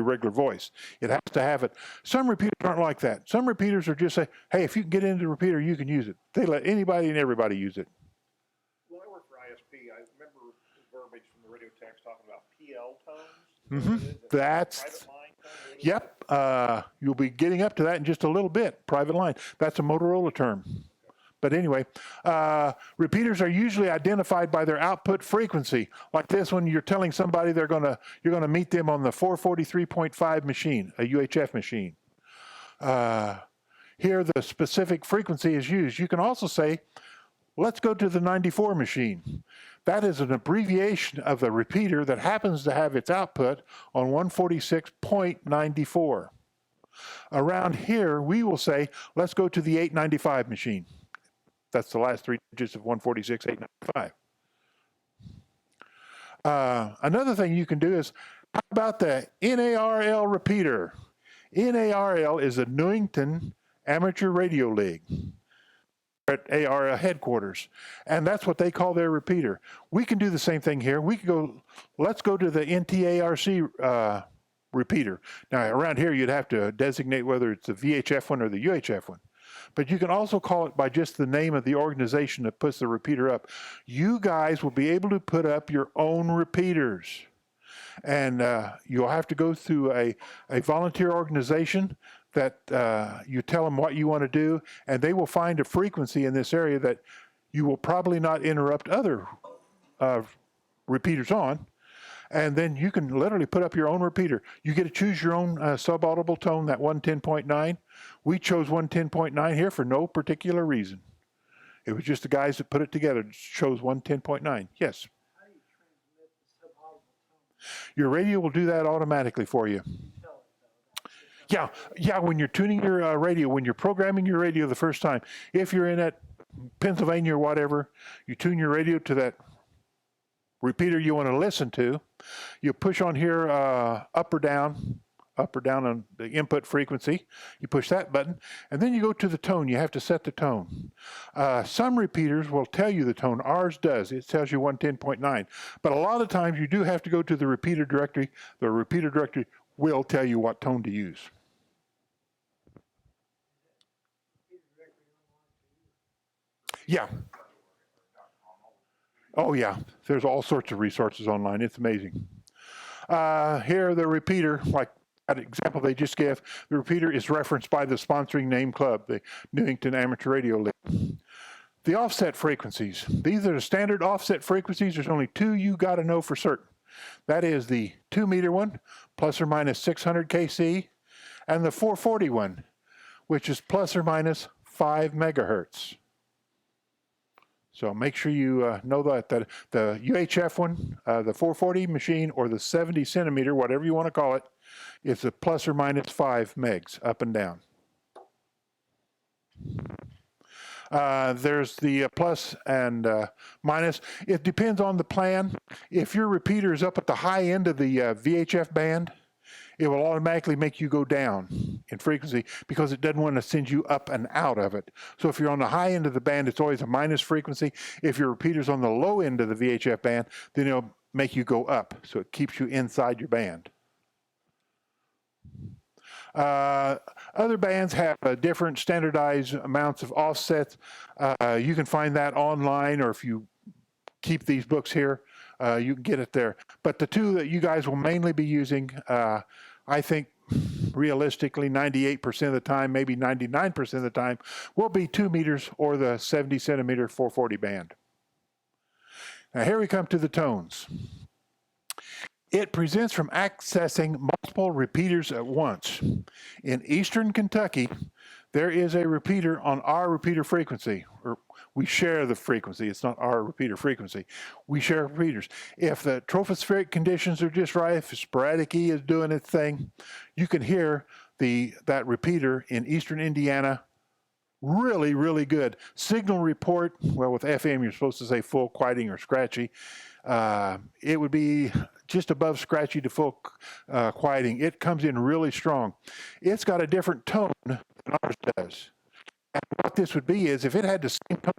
Speaker 1: regular voice. It has to have it. Some repeaters aren't like that. Some repeaters are just say, hey, if you can get into the repeater, you can use it. They let anybody and everybody use it.
Speaker 2: Well, I work for ISP. I remember the verbiage from the radio techs talking about PL tones.
Speaker 1: That's,
Speaker 2: private line tone.
Speaker 1: yep. You'll be getting up to that in just a little bit. Private line. That's a Motorola term. But anyway, repeaters are usually identified by their output frequency. Like this one, you're telling somebody you're gonna meet them on the 443.5 machine, a UHF machine. Here, the specific frequency is used. You can also say, let's go to the 94 machine. That is an abbreviation of the repeater that happens to have its output on 146.94. Around here, we will say, let's go to the 895 machine. That's the last three digits of 146.895. Another thing you can do is, how about the NARL repeater? NARL is the Newington Amateur Radio League at ARL headquarters, and that's what they call their repeater. We can do the same thing here. We can go, let's go to the NTARC repeater. Now, around here, you'd have to designate whether it's the VHF one or the UHF one. But you can also call it by just the name of the organization that puts the repeater up. You guys will be able to put up your own repeaters. And you'll have to go through a volunteer organization that you tell them what you want to do, and they will find a frequency in this area that you will probably not interrupt other repeaters on. And then you can literally put up your own repeater. You get to choose your own sub-audible tone, that 110.9. We chose 110.9 here for no particular reason. It was just the guys that put it together chose 110.9. Yes?
Speaker 4: How do you transmit the sub-audible tone?
Speaker 1: Your radio will do that automatically for you. Yeah, when you're tuning your radio, when you're programming your radio the first time, if you're in at Pennsylvania or whatever, you tune your radio to that repeater you want to listen to. You push on here up or down on the input frequency. You push that button, and then you go to the tone. You have to set the tone. Some repeaters will tell you the tone. Ours does. It tells you 110.9. But a lot of times you do have to go to the repeater directory. The repeater directory will tell you what tone to use. Yeah. Oh yeah, there's all sorts of resources online. It's amazing. Here, the repeater, like that example they just gave, the repeater is referenced by the sponsoring name club, the Newington Amateur Radio League. The offset frequencies. These are the standard offset frequencies. There's only two you got to know for certain. That is the 2-meter one, plus or minus 600 kc, and the 440 one, which is plus or minus 5 megahertz. So make sure you know that the UHF one, the 440 machine, or the 70 centimeter, whatever you want to call it, is a plus or minus 5 megs up and down. There's the plus and minus. It depends on the plan. If your repeater is up at the high end of the VHF band, it will automatically make you go down in frequency because it doesn't want to send you up and out of it. So if you're on the high end of the band, it's always a minus frequency. If your repeater's on the low end of the VHF band, then it'll make you go up. So it keeps you inside your band. Other bands have different standardized amounts of offsets. You can find that online, or if you keep these books here, you can get it there. But the two that you guys will mainly be using, I think realistically 98% of the time, maybe 99% of the time, will be 2 meters or the 70 centimeter 440 band. Now here we come to the tones. It presents from accessing multiple repeaters at once. In eastern Kentucky, there is a repeater on our repeater frequency, or we share the frequency. It's not our repeater frequency. We share repeaters. If the tropospheric conditions are just right, if sporadic E is doing its thing, you can hear that repeater in eastern Indiana really, really good. Signal report, well, with FM, you're supposed to say full quieting or scratchy. It would be just above scratchy to full quieting. It comes in really strong. It's got a different tone than ours does. And what this would be is if it had the same tone,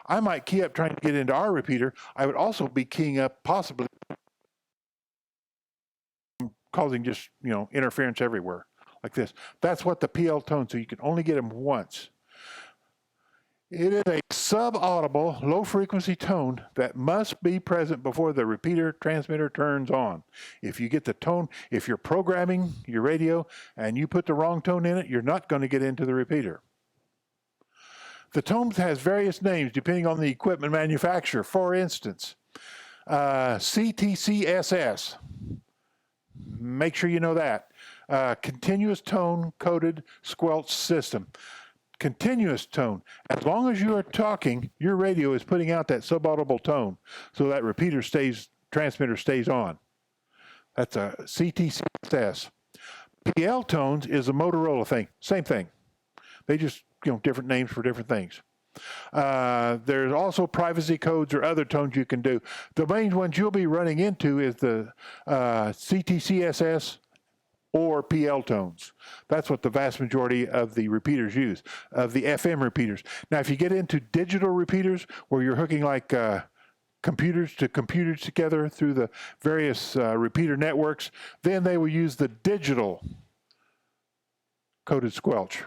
Speaker 1: I might key up trying to get into our repeater. I would also be keying up possibly causing just, interference everywhere like this. That's what the PL tone, so you can only get them once. It is a sub-audible, low-frequency tone that must be present before the repeater transmitter turns on. If you get the tone, if you're programming your radio and you put the wrong tone in it, you're not going to get into the repeater. The tone has various names depending on the equipment manufacturer. For instance, CTCSS. Make sure you know that. Continuous tone coded squelch system. Continuous tone. As long as you are talking, your radio is putting out that subaudible tone, so that transmitter stays on. That's a CTCSS. PL tones is a Motorola thing. Same thing. They just, different names for different things. There's also privacy codes or other tones you can do. The main ones you'll be running into is the CTCSS or PL tones. That's what the vast majority of the repeaters use, of the FM repeaters. Now, if you get into digital repeaters where you're hooking like computers to computers together through the various repeater networks, then they will use the digital coded squelch.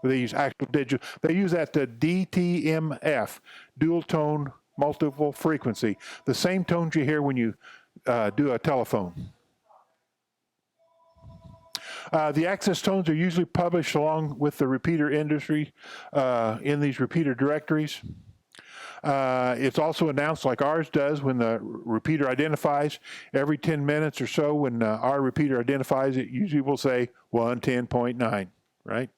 Speaker 1: They use actual digital. They use that the DTMF, dual tone multiple frequency, the same tones you hear when you do a telephone. The access tones are usually published along with the repeater industry in these repeater directories. It's also announced like ours does when the repeater identifies. Every 10 minutes or so when our repeater identifies, it usually will say 110.9, right?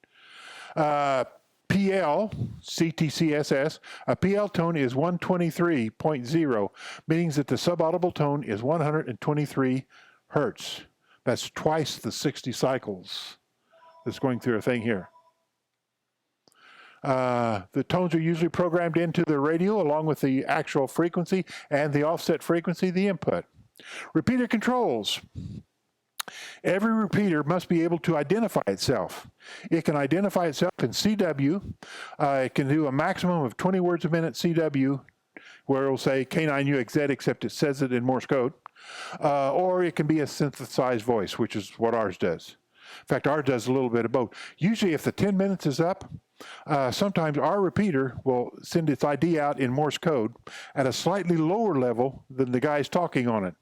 Speaker 1: PL, CTCSS, a PL tone is 123.0, meaning that the subaudible tone is 123 hertz. That's twice the 60 cycles that's going through a thing here. The tones are usually programmed into the radio along with the actual frequency and the offset frequency, the input. Repeater controls. Every repeater must be able to identify itself. It can identify itself in CW. It can do a maximum of 20 words a minute CW, where it will say K9UXZ, except it says it in Morse code. Or it can be a synthesized voice, which is what ours does. In fact, ours does a little bit of both. Usually if the 10 minutes is up, sometimes our repeater will send its ID out in Morse code at a slightly lower level than the guy's talking on it.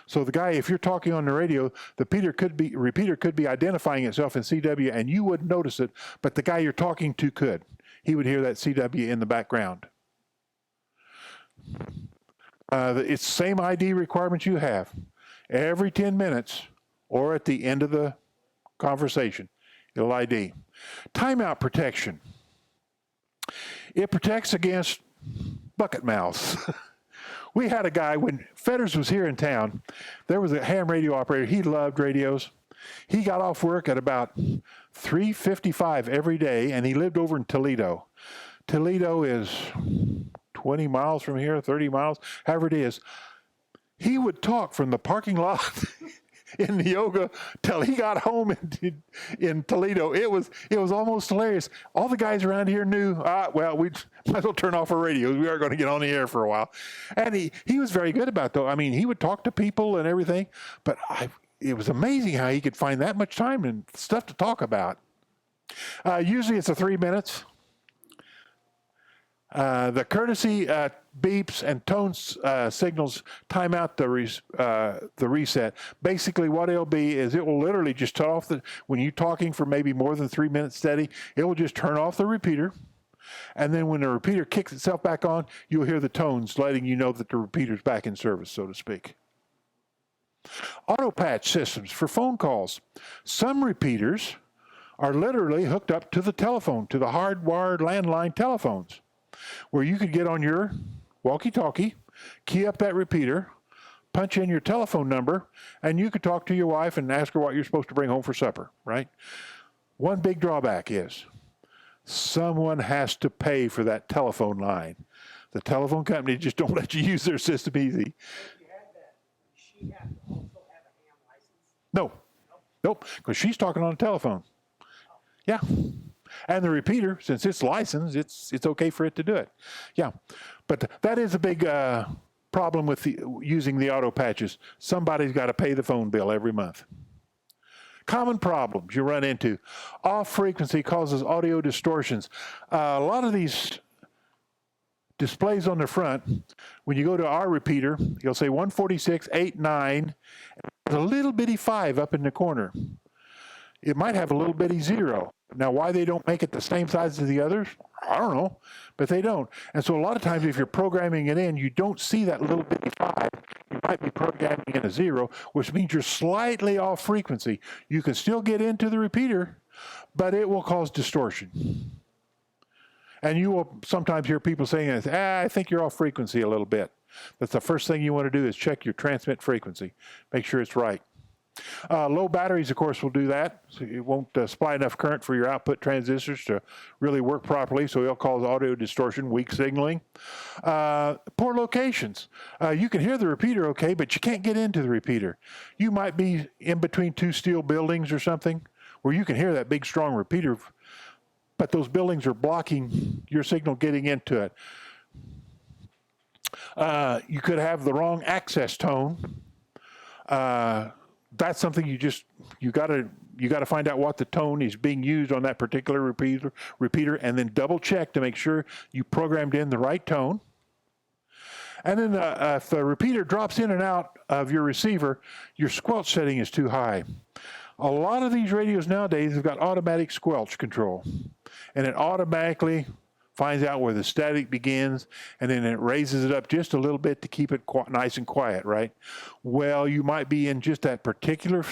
Speaker 1: So the guy, if you're talking on the radio, the repeater could be identifying itself in CW and you wouldn't notice it, but the guy you're talking to could. He would hear that CW in the background. It's the same ID requirements you have. Every 10 minutes or at the end of the conversation, it'll ID. Timeout protection. It protects against bucket mouths. We had a guy, when Fetters was here in town, there was a ham radio operator. He loved radios. He got off work at about 3:55 every day, and he lived over in Toledo. Toledo is 20 miles from here, 30 miles, however it is. He would talk from the parking lot in Neoga till he got home in Toledo. It was almost hilarious. All the guys around here knew, we might as well turn off our radios. We are going to get on the air for a while. And he was very good about it, though. I mean, he would talk to people and everything, but it was amazing how he could find that much time and stuff to talk about. Usually it's 3 minutes. The courtesy beeps and tone signals time out the reset. Basically what it'll be is it will literally just turn off when you're talking for maybe more than 3 minutes steady, it will just turn off the repeater. And then when the repeater kicks itself back on, you'll hear the tones letting you know that the repeater's back in service, so to speak. Auto patch systems for phone calls. Some repeaters are literally hooked up to the telephone, to the hardwired landline telephones, where you could get on your walkie-talkie, key up that repeater, punch in your telephone number, and you could talk to your wife and ask her what you're supposed to bring home for supper, right? One big drawback is someone has to pay for that telephone line. The telephone company just don't let you use their system easy.
Speaker 4: If you had that, she had to also have a ham license.
Speaker 1: Nope, because she's talking on the telephone. Yeah. And the repeater, since it's licensed, it's okay for it to do it. Yeah, but that is a big problem with using the auto patches. Somebody's got to pay the phone bill every month. Common problems you run into. Off frequency causes audio distortions. A lot of these displays on the front, when you go to our repeater, you'll say 146.89, there's a little bitty 5 up in the corner. It might have a little bitty 0. Now, why they don't make it the same size as the others, I don't know, but they don't. And so a lot of times if you're programming it in, you don't see that little bitty 5. You might be programming in a 0, which means you're slightly off frequency. You can still get into the repeater, but it will cause distortion. And you will sometimes hear people saying, I think you're off frequency a little bit. That's the first thing you want to do is check your transmit frequency. Make sure it's right. Low batteries, of course, will do that. So it won't supply enough current for your output transistors to really work properly, so it'll cause audio distortion, weak signaling. Poor locations. You can hear the repeater okay, but you can't get into the repeater. You might be in between 2 steel buildings or something where you can hear that big, strong repeater, but those buildings are blocking your signal getting into it. You could have the wrong access tone. That's something you got to find out what the tone is being used on that particular repeater, and then double check to make sure you programmed in the right tone. And then if the repeater drops in and out of your receiver, your squelch setting is too high. A lot of these radios nowadays have got automatic squelch control, and it automatically finds out where the static begins, and then it raises it up just a little bit to keep it nice and quiet, right? Well, you might be in just that particular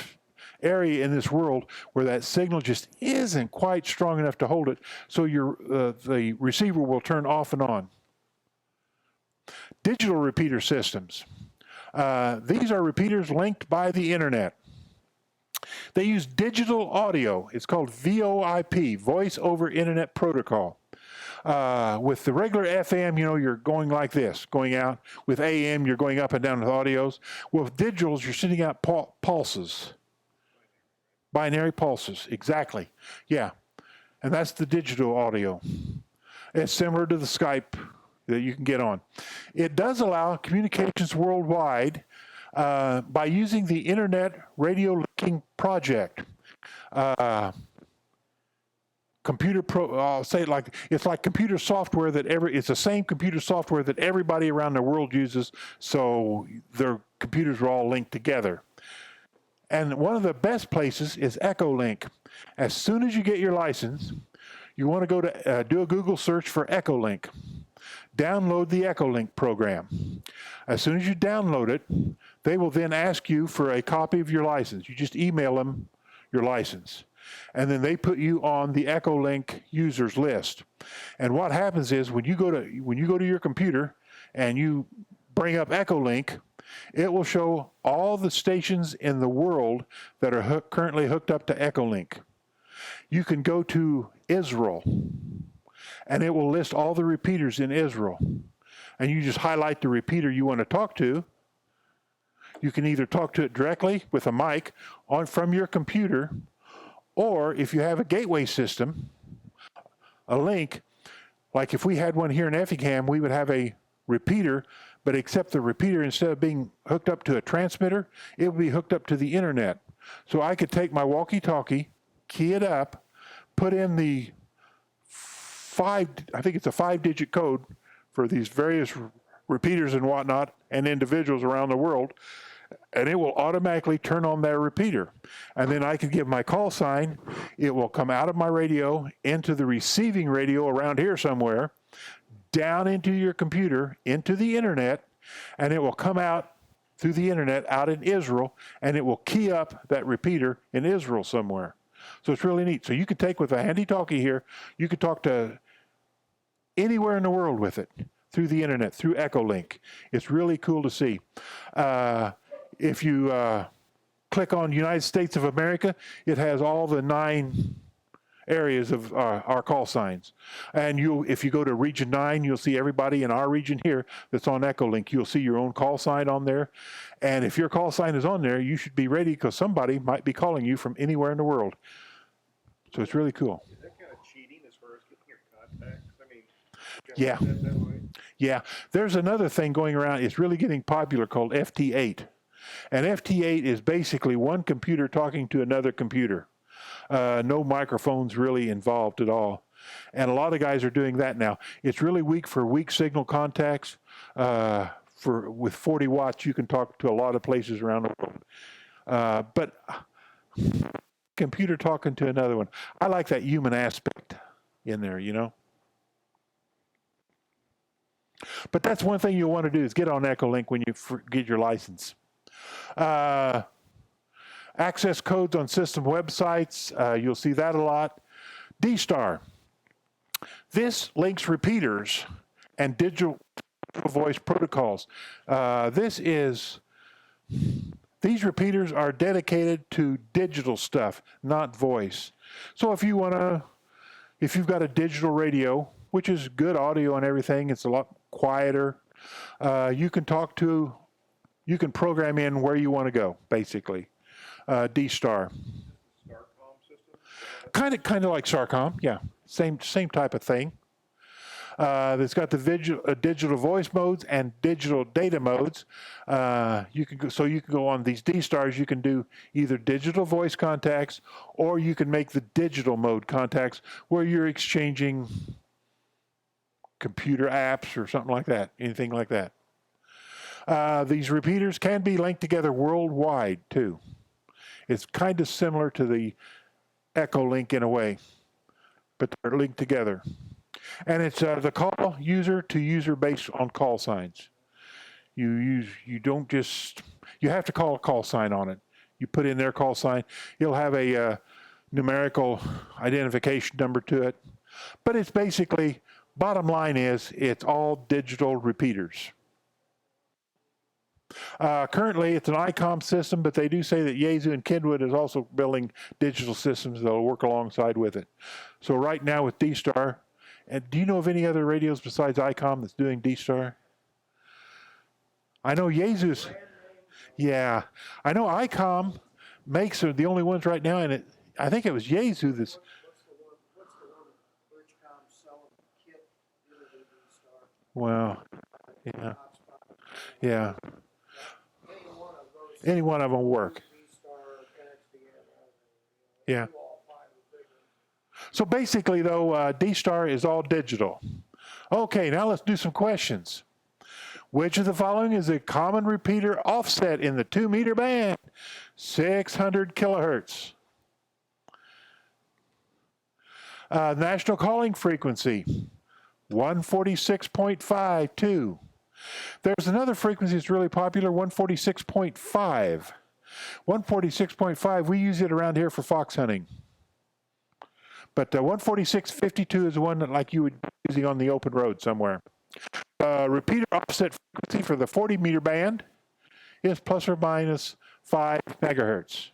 Speaker 1: area in this world where that signal just isn't quite strong enough to hold it, so the receiver will turn off and on. Digital repeater systems. These are repeaters linked by the internet. They use digital audio. It's called VoIP, Voice over Internet Protocol. With the regular FM, you're going like this, going out. With AM, you're going up and down with audios. With digitals, you're sending out pulses. Binary pulses, exactly. Yeah, and that's the digital audio. It's similar to the Skype that you can get on. It does allow communications worldwide by using the Internet Radio Linking Project. I'll say it like, it's like computer software it's the same computer software that everybody around the world uses, so their computers are all linked together. And one of the best places is Echolink. As soon as you get your license, you want to go to do a Google search for Echolink. Download the Echolink program. As soon as you download it, they will then ask you for a copy of your license. You just email them your license. And then they put you on the Echolink users list. And what happens is when you go to your computer and you bring up Echolink, it will show all the stations in the world that are currently hooked up to Echolink. You can go to Israel, and it will list all the repeaters in Israel. And you just highlight the repeater you want to talk to. You can either talk to it directly with a mic from your computer, or if you have a gateway system, a link, like if we had one here in Effingham, we would have a repeater, but except the repeater, instead of being hooked up to a transmitter, it would be hooked up to the internet. So I could take my walkie-talkie, key it up, put in the I think it's a 5-digit code for these various repeaters and whatnot and individuals around the world, and it will automatically turn on their repeater. And then I can give my call sign. It will come out of my radio into the receiving radio around here somewhere, down into your computer, into the internet, and it will come out through the internet out in Israel, and it will key up that repeater in Israel somewhere. So it's really neat. So you can take with a handy talkie here, you could talk to anywhere in the world with it through the internet, through Echolink. It's really cool to see. If you click on United States of America, it has all the 9 areas of our call signs. And if you go to region 9, you'll see everybody in our region here that's on Echolink. You'll see your own call sign on there. And if your call sign is on there, you should be ready because somebody might be calling you from anywhere in the world. So it's really cool.
Speaker 2: Is that kind of cheating
Speaker 1: Yeah.
Speaker 2: That way.
Speaker 1: Yeah, there's another thing going around. It's really getting popular called FT8. And FT8 is basically one computer talking to another computer. No microphones really involved at all. And a lot of guys are doing that now. It's really weak for weak signal contacts. With 40 watts, you can talk to a lot of places around the world. But computer talking to another one, I like that human aspect in there, you know. But that's one thing you'll want to do is get on Echolink when you get your license. Access codes on system websites, you'll see that a lot. D-Star. This links repeaters and digital voice protocols. These repeaters are dedicated to digital stuff, not voice. So if you've got a digital radio, which is good audio and everything, it's a lot quieter. You can program in where you want to go, basically. D-Star.
Speaker 2: StarCom system?
Speaker 1: Kind of like Sarcom, yeah. Same type of thing. It's got the digital voice modes and digital data modes. You can go on these D-Stars. You can do either digital voice contacts, or you can make the digital mode contacts where you're exchanging computer apps or something like that, anything like that. These repeaters can be linked together worldwide too. It's kind of similar to the Echolink in a way, but they're linked together. And it's the call user to user based on call signs. You have to call a call sign on it. You put in their call sign. It'll have a numerical identification number to it. But it's basically, bottom line is, it's all digital repeaters. Currently, it's an ICOM system, but they do say that Yaesu and Kenwood is also building digital systems that will work alongside with it. So right now with D-Star, and do you know of any other radios besides ICOM that's doing D-Star? I know Yaesu's. Yeah, I know ICOM makes are the only ones right now, and I think it was Yaesu that's.
Speaker 4: What's the one that Bridgecom's selling kit, D-Star,
Speaker 1: Well, yeah,
Speaker 4: hotspot?
Speaker 1: yeah.
Speaker 4: Any one of those.
Speaker 1: Any one of them will work.
Speaker 4: D-Star, NXDN,
Speaker 1: Yeah.
Speaker 4: do all five of the big ones.
Speaker 1: So basically, though, D-Star is all digital. Okay, now let's do some questions. Which of the following is a common repeater offset in the 2-meter band? 600 kilohertz. National calling frequency, 146.52. There's another frequency that's really popular, 146.5. 146.5, we use it around here for fox hunting. But 146.52 is the one that like you would be using on the open road somewhere. Repeater offset frequency for the 40-meter band is plus or minus 5 megahertz.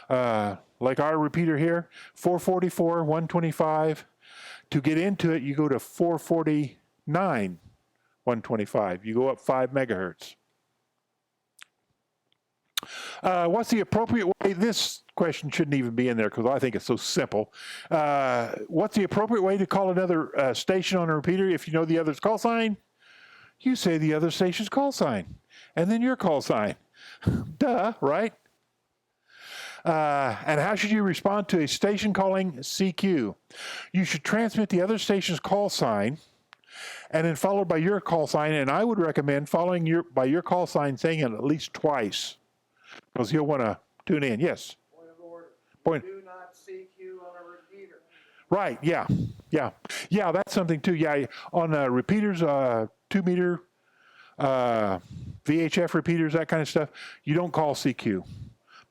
Speaker 1: Like our repeater here, 444, 125. To get into it, you go to 449, 125. You go up 5 megahertz. What's the appropriate way? This question shouldn't even be in there because I think it's so simple. What's the appropriate way to call another station on a repeater if you know the other's call sign? You say the other station's call sign, and then your call sign. Duh, right? And how should you respond to a station calling CQ? You should transmit the other station's call sign, and then followed by your call sign, and I would recommend following by your call sign, saying it at least twice, because he'll want to tune in. Yes?
Speaker 4: Point of order.
Speaker 1: Point.
Speaker 4: You do not CQ on a repeater.
Speaker 1: Right, yeah. Yeah, that's something too. Yeah, on repeaters, 2-meter, VHF repeaters, that kind of stuff, you don't call CQ.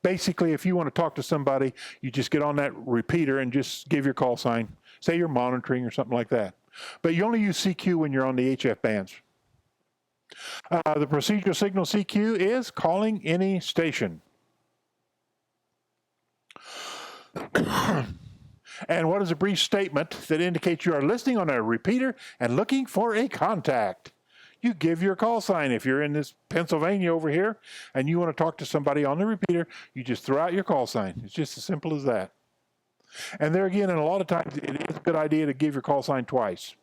Speaker 1: Basically, if you want to talk to somebody, you just get on that repeater and just give your call sign. Say you're monitoring or something like that. But you only use CQ when you're on the HF bands. The procedural signal CQ is calling any station. And what is a brief statement that indicates you are listening on a repeater and looking for a contact? You give your call sign. If you're in this Pennsylvania over here and you want to talk to somebody on the repeater, you just throw out your call sign. It's just as simple as that. And there again, and a lot of times it is a good idea to give your call sign twice.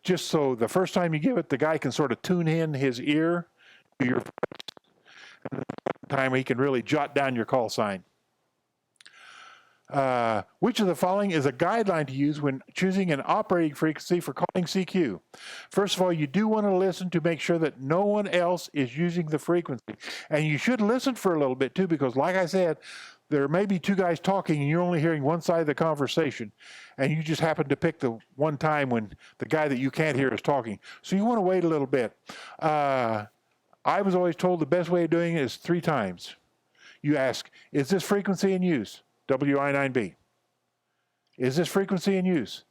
Speaker 1: just so the first time you give it, the guy can sort of tune in his ear to your time he can really jot down your call sign. Which of the following is a guideline to use when choosing an operating frequency for calling CQ? First of all, you do want to listen to make sure that no one else is using the frequency. And you should listen for a little bit too, because like I said, there may be two guys talking and you're only hearing one side of the conversation, and you just happen to pick the one time when the guy that you can't hear is talking. So you want to wait a little bit. I was always told the best way of doing it is 3 times. You ask, is this frequency in use? WI9B. Is this frequency in use?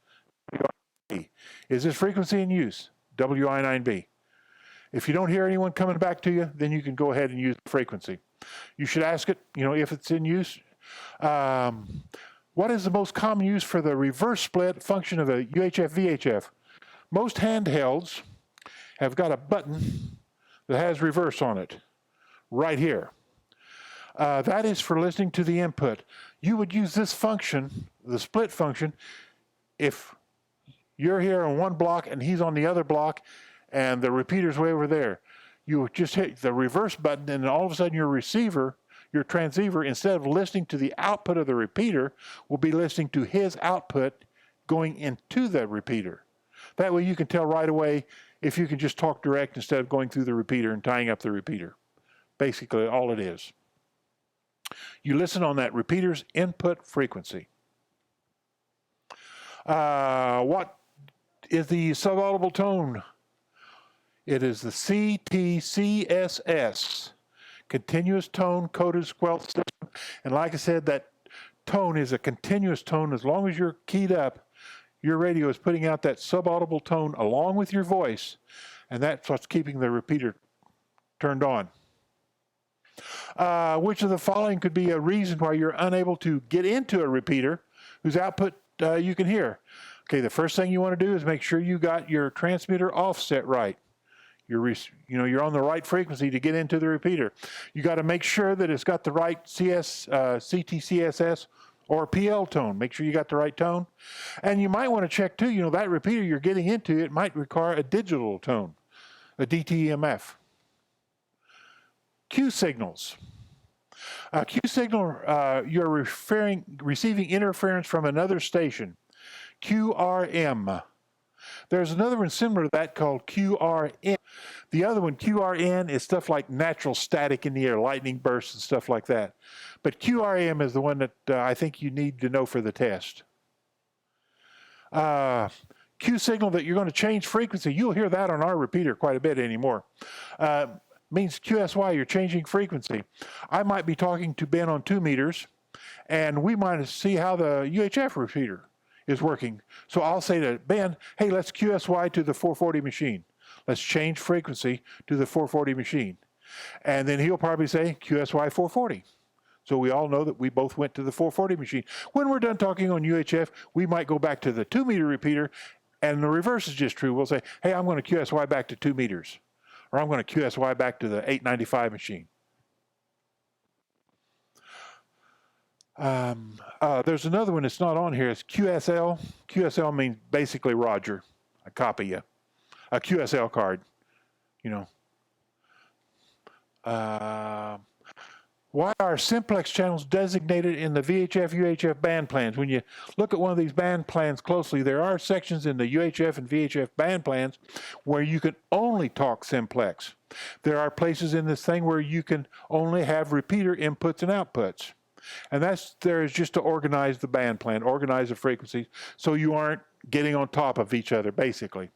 Speaker 1: WI9B. Is this frequency in use? WI9B. If you don't hear anyone coming back to you, then you can go ahead and use the frequency. You should ask it, if it's in use. What is the most common use for the reverse split function of a UHF VHF? Most handhelds have got a button that has reverse on it, right here. That is for listening to the input. You would use this function, the split function, if you're here on one block and he's on the other block and the repeater's way over there. You would just hit the reverse button and all of a sudden your receiver, your transceiver, instead of listening to the output of the repeater, will be listening to his output going into the repeater. That way you can tell right away if you can just talk direct instead of going through the repeater and tying up the repeater. Basically all it is. You listen on that repeater's input frequency. What is the subaudible tone? It is the CTCSS, continuous tone coded squelch system. And like I said, that tone is a continuous tone. As long as you're keyed up, your radio is putting out that subaudible tone along with your voice, and that's what's keeping the repeater turned on. Which of the following could be a reason why you're unable to get into a repeater whose output you can hear? Okay, the first thing you want to do is make sure you got your transmitter offset right. You're on the right frequency to get into the repeater. You got to make sure that it's got the right CTCSS or PL tone. Make sure you got the right tone. And you might want to check too, that repeater you're getting into, it might require a digital tone, a DTEMF. Q signals. Q signal, you're receiving interference from another station. QRM. There's another one similar to that called QRN. The other one, QRN, is stuff like natural static in the air, lightning bursts and stuff like that. But QRM is the one that I think you need to know for the test. Q signal that you're going to change frequency. You'll hear that on our repeater quite a bit anymore. Means QSY, you're changing frequency. I might be talking to Ben on 2 meters, and we might see how the UHF repeater is working. So I'll say to Ben, hey, let's QSY to the 440 machine. Let's change frequency to the 440 machine. And then he'll probably say QSY 440. So we all know that we both went to the 440 machine. When we're done talking on UHF, we might go back to the 2 meter repeater, and the reverse is just true. We'll say, hey, I'm going to QSY back to 2 meters. Or I'm going to QSY back to the 895 machine. There's another one that's not on here. It's QSL. QSL means basically Roger. I copy you. A QSL card. Why are simplex channels designated in the VHF, UHF band plans? When you look at one of these band plans closely, there are sections in the UHF and VHF band plans where you can only talk simplex. There are places in this thing where you can only have repeater inputs and outputs. And there is just to organize the band plan, organize the frequencies, so you aren't getting on top of each other, basically.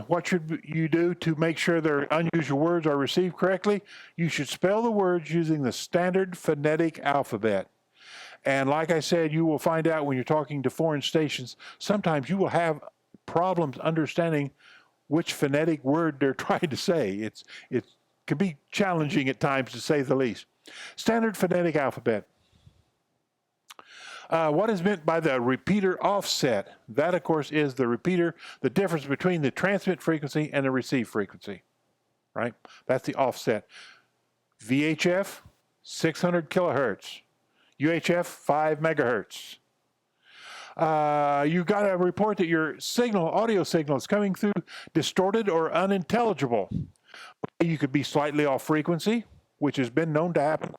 Speaker 1: What should you do to make sure their unusual words are received correctly? You should spell the words using the standard phonetic alphabet. And like I said, you will find out when you're talking to foreign stations, sometimes you will have problems understanding which phonetic word they're trying to say. It can be challenging at times, to say the least. Standard phonetic alphabet. What is meant by the repeater offset? That, of course, is the repeater, the difference between the transmit frequency and the receive frequency, right? That's the offset. VHF, 600 kilohertz. UHF 5 megahertz. You got to report that your audio signal is coming through distorted or unintelligible. You could be slightly off frequency, which has been known to happen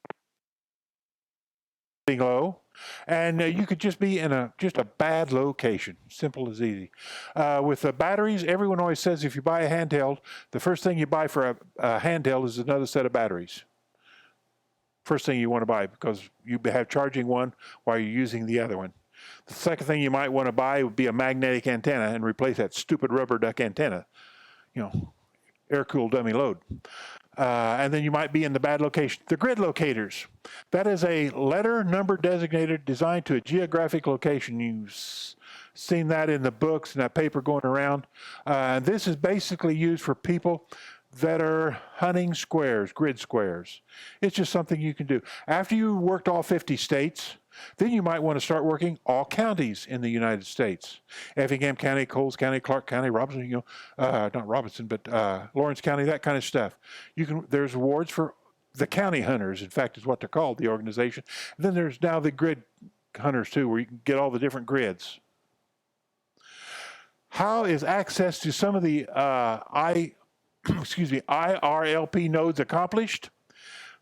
Speaker 1: low, and you could just be in just a bad location. Simple as easy. With the batteries, everyone always says if you buy a handheld, the first thing you buy for a handheld is another set of batteries. First thing you want to buy, because you have charging one while you're using the other one. The second thing you might want to buy would be a magnetic antenna and replace that stupid rubber duck antenna. Air-cooled dummy load. And then you might be in the bad location. The grid locators. That is a letter number designator designed to a geographic location. You've seen that in the books and that paper going around. This is basically used for people that are hunting squares, grid squares. It's just something you can do. After you worked all 50 states, then you might want to start working all counties in the United States. Effingham County, Coles County, Clark County, Robinson, not Robinson, but Lawrence County, that kind of stuff. There's awards for the county hunters, in fact, is what they're called, the organization. And then there's now the grid hunters too, where you can get all the different grids. How is access to some of the IRLP nodes accomplished?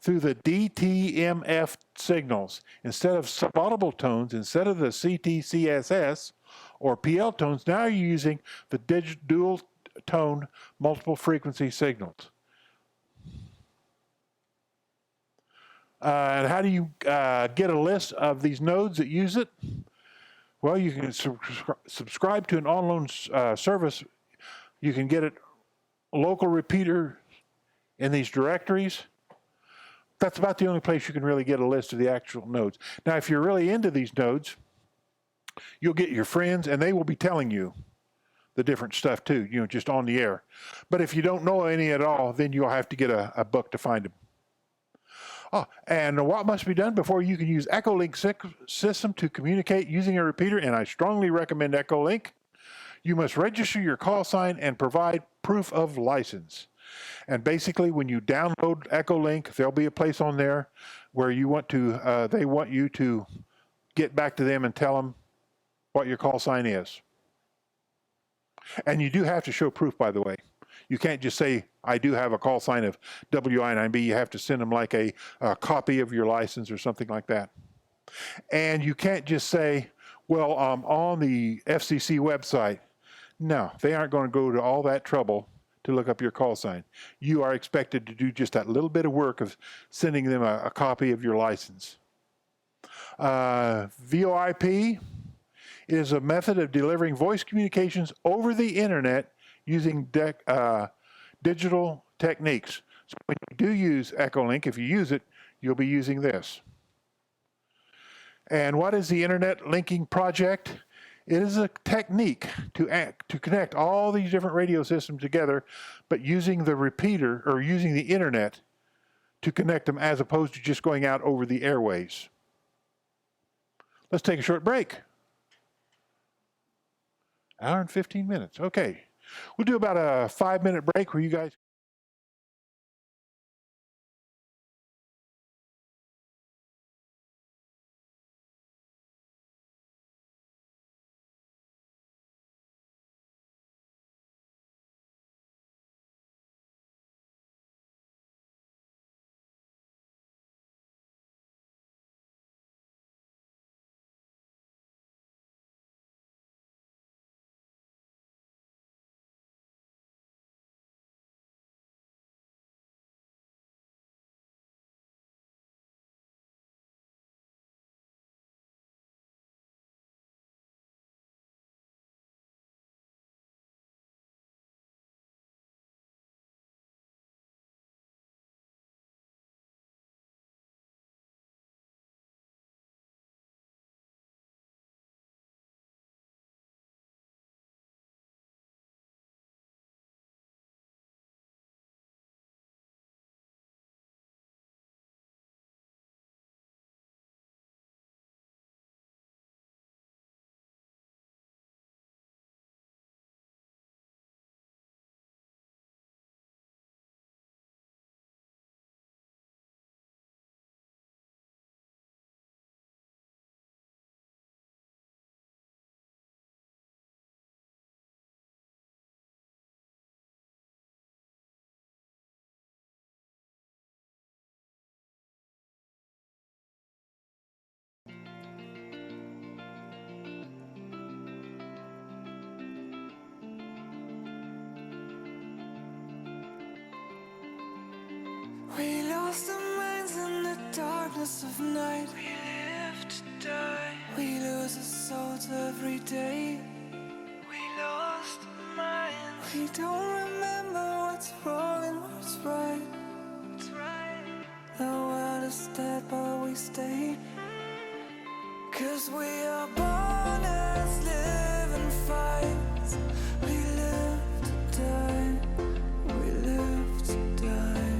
Speaker 1: Through the DTMF signals. Instead of subaudible tones, instead of the CTCSS or PL tones, now you're using the dual tone multiple frequency signals. And how do you get a list of these nodes that use it? Well, you can subscribe to an online service. You can get it local repeater in these directories. That's about the only place you can really get a list of the actual nodes. Now, if you're really into these nodes, you'll get your friends, and they will be telling you the different stuff too, just on the air. But if you don't know any at all, then you'll have to get a book to find them. And what must be done before you can use Echolink system to communicate using a repeater, and I strongly recommend Echolink. You must register your call sign and provide proof of license. And basically, when you download Echolink, there'll be a place on there where they want you to get back to them and tell them what your call sign is. And you do have to show proof, by the way. You can't just say, I do have a call sign of WI9B. You have to send them like a copy of your license or something like that. And you can't just say, well, on the FCC website. No, they aren't going to go to all that trouble to look up your call sign. You are expected to do just that little bit of work of sending them a copy of your license. VoIP is a method of delivering voice communications over the internet using digital techniques. So when you do use Echolink, if you use it, you'll be using this. And what is the Internet Linking Project? It is a technique to connect all these different radio systems together, but using the repeater or using the internet to connect them as opposed to just going out over the airways. Let's take a short break. Hour and 15 minutes. Okay. We'll do about a 5-minute break where you guys
Speaker 5: lost our minds in the darkness of night. We live to die. We lose our souls every day. We lost our minds. We don't remember what's wrong and what's right. The world is dead but we stay. 'Cause we are born as living fights. We live to die. We live to die.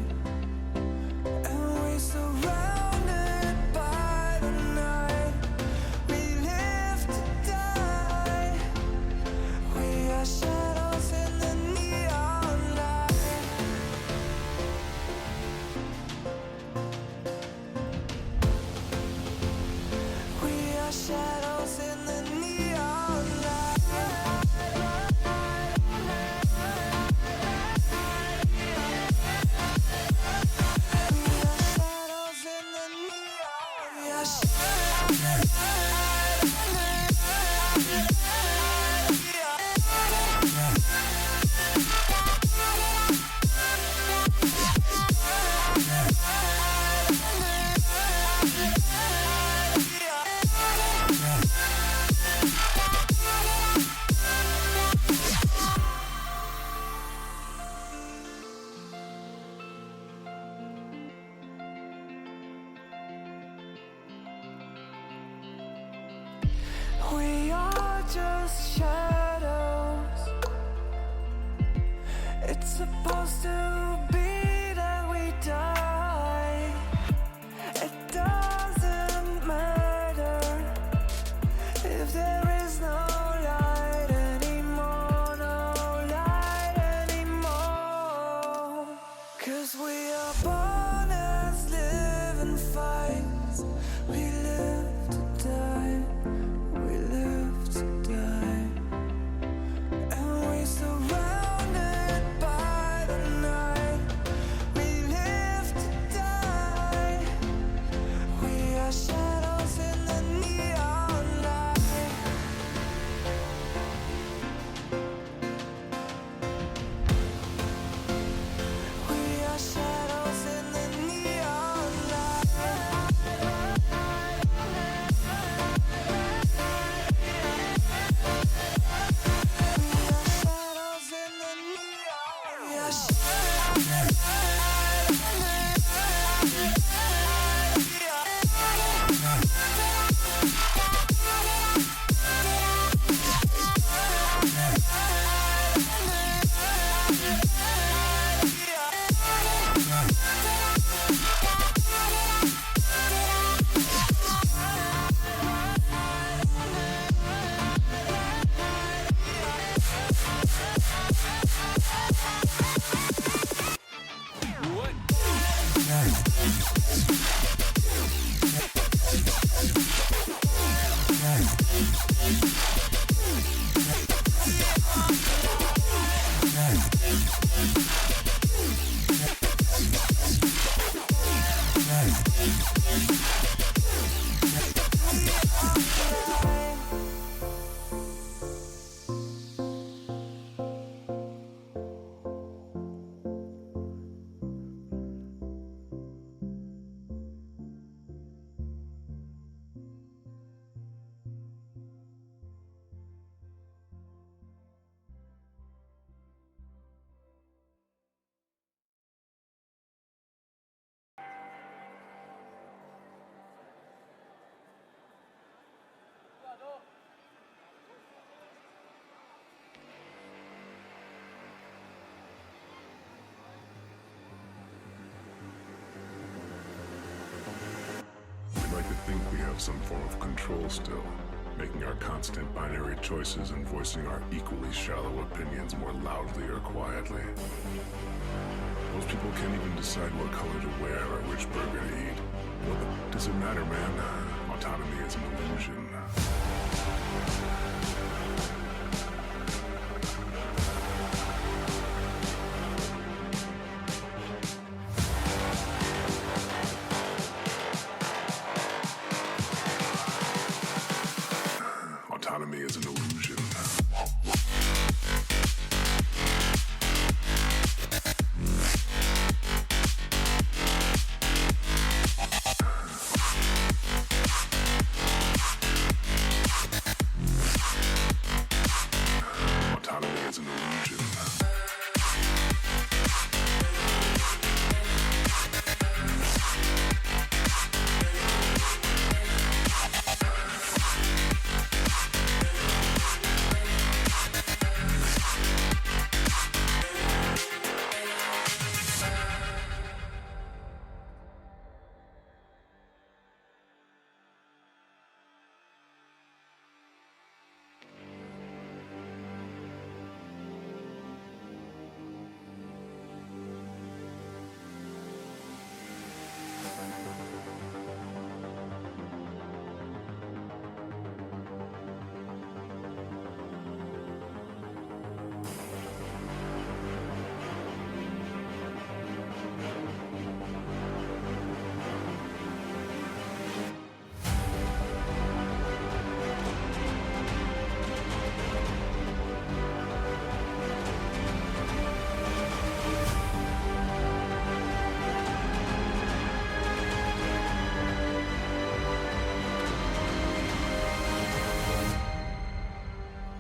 Speaker 5: And we surrounded by the night. We live to die. We are shadows in the neon light. We are shadows in the neon light. We are shadows in the neon. We are We are just shadows. It's supposed to be that we die. It doesn't matter if there is no light anymore, no light anymore. 'Cause we are born as living fights. We live to die. We live to die. And we surrounded by the night. We live to die. We are shadows in the neon light. We are shadows in the neon light. We are shadows in the neon. We are
Speaker 6: We'd like to think we have some form of control still, making our constant binary choices and voicing our equally shallow opinions more loudly or quietly. Most people can't even decide what color to wear or which burger to eat. What does it matter, man? Autonomy is an illusion. Autonomy is an illusion. is an illusion.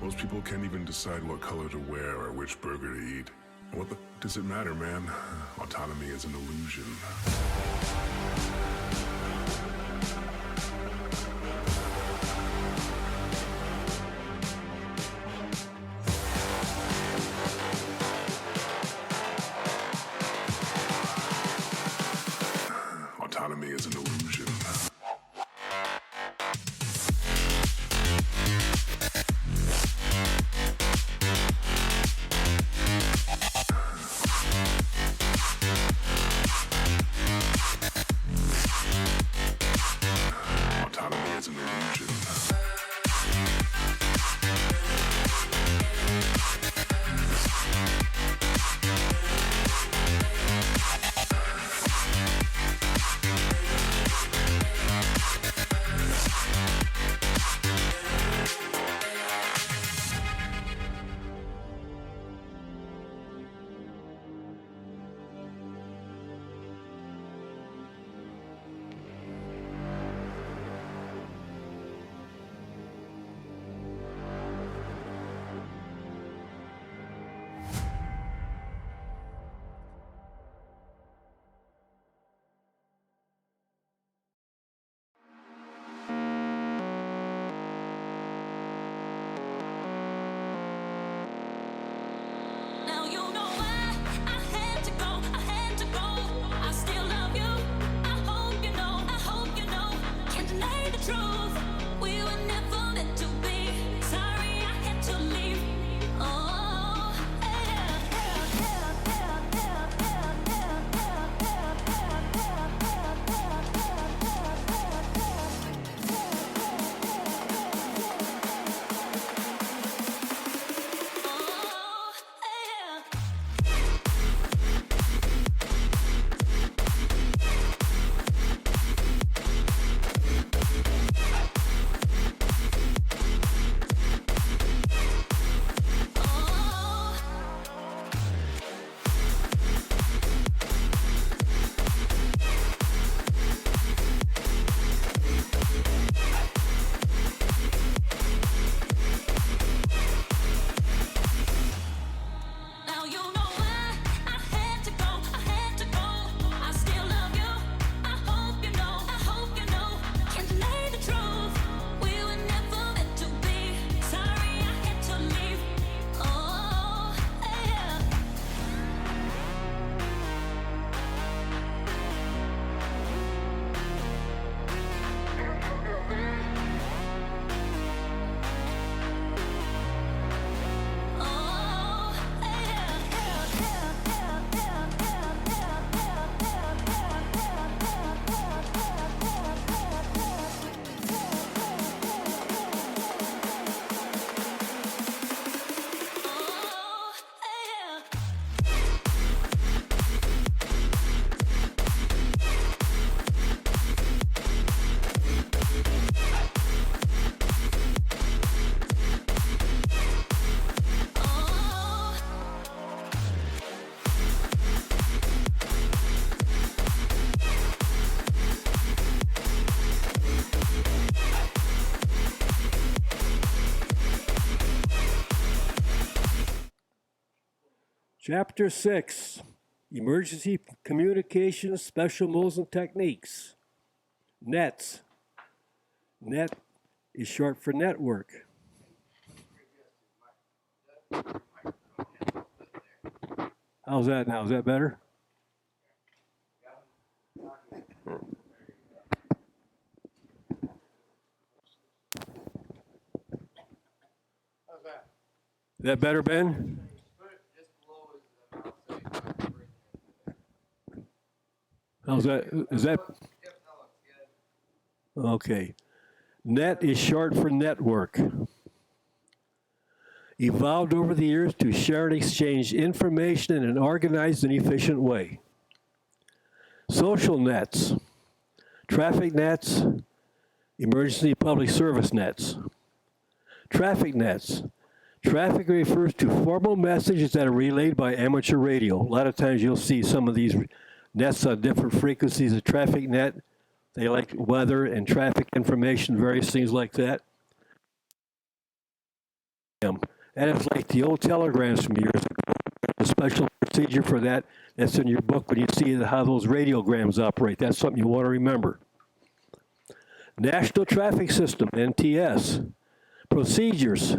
Speaker 6: Most people can't even decide what color to wear or which burger to eat. What the does it matter, man? Autonomy is an illusion. Autonomy is an illusion.
Speaker 7: Chapter 6, Emergency Communications Special Modes and Techniques. NETs. NET is short for network. How's that now? Is that better?
Speaker 2: How's that?
Speaker 7: Is that better, Ben?
Speaker 3: Put it just below his mouth so he's not breathing into it.
Speaker 7: How's that? Is that?
Speaker 3: Yep, that looks good.
Speaker 7: Okay. NET is short for network. Evolved over the years to share and exchange information in an organized and efficient way. Social nets, traffic nets, emergency public service nets. Traffic nets. Traffic refers to formal messages that are relayed by amateur radio. A lot of times you'll see some of these nets on different frequencies. A traffic net, they like weather and traffic information, various things like that. That is like the old telegrams from years ago. A special procedure for that. That's in your book when you see how those radiograms operate. That's something you want to remember. National Traffic System, NTS. Procedures,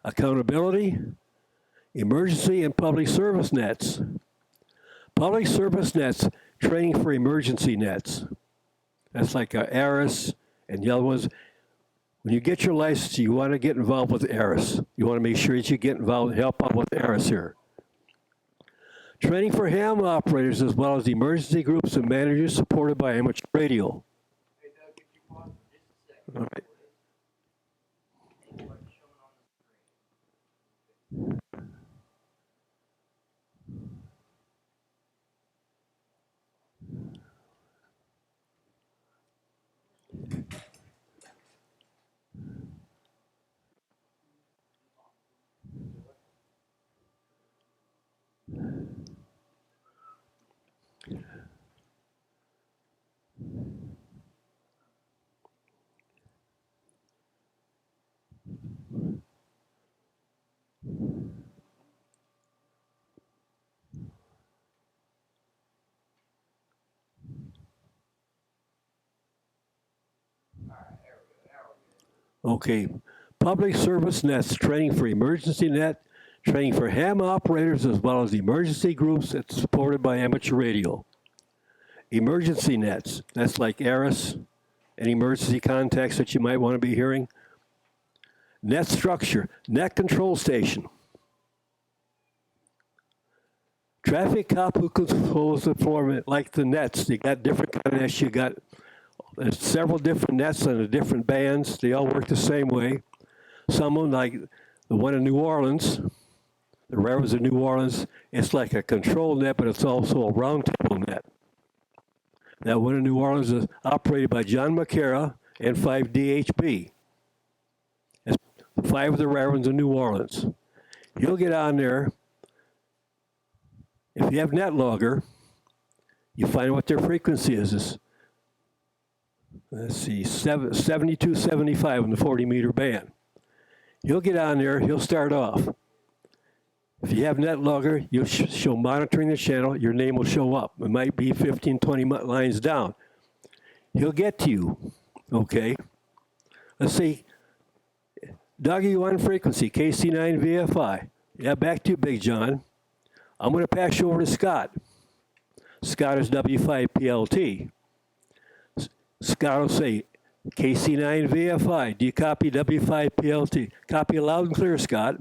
Speaker 7: accountability, emergency and public service nets. Public service nets, training for emergency nets. That's like ARIS and the other ones. When you get your license, you want to get involved with ARIS. You want to make sure that you get involved and help out with ARIS here. Training for ham operators as well as emergency groups and managers supported by amateur radio.
Speaker 3: Hey, Doug, could you pause for just a second?
Speaker 7: All right.
Speaker 3: What's showing on the screen?
Speaker 7: Okay, public service nets, training for emergency net, training for ham operators as well as emergency groups that's supported by amateur radio. Emergency nets, that's like ARIS and emergency contacts that you might want to be hearing. Net structure, net control station. Traffic cop who controls the form like the nets. You got different kind of nets. You got several different nets on the different bands. They all work the same way. Some of them, like the one in New Orleans, the railroads in New Orleans, it's like a control net, but it's also a round-table net. That one in New Orleans is operated by John McCara and 5DHB. It's 5 of the railroads in New Orleans. You'll get on there. If you have net logger, you find what their frequency is. Let's see, 7275 in the 40-meter band. You'll get on there, he'll start off. If you have net logger, you'll show monitoring the channel, your name will show up. It might be 15, 20 lines down. He'll get to you, okay? Let's see, Doug, you on frequency, KC9 VFI. Yeah, back to you, Big John. I'm gonna pass you over to Scott. Scott is W5PLT. Scott will say, KC9 VFI, do you copy W5PLT? Copy loud and clear, Scott.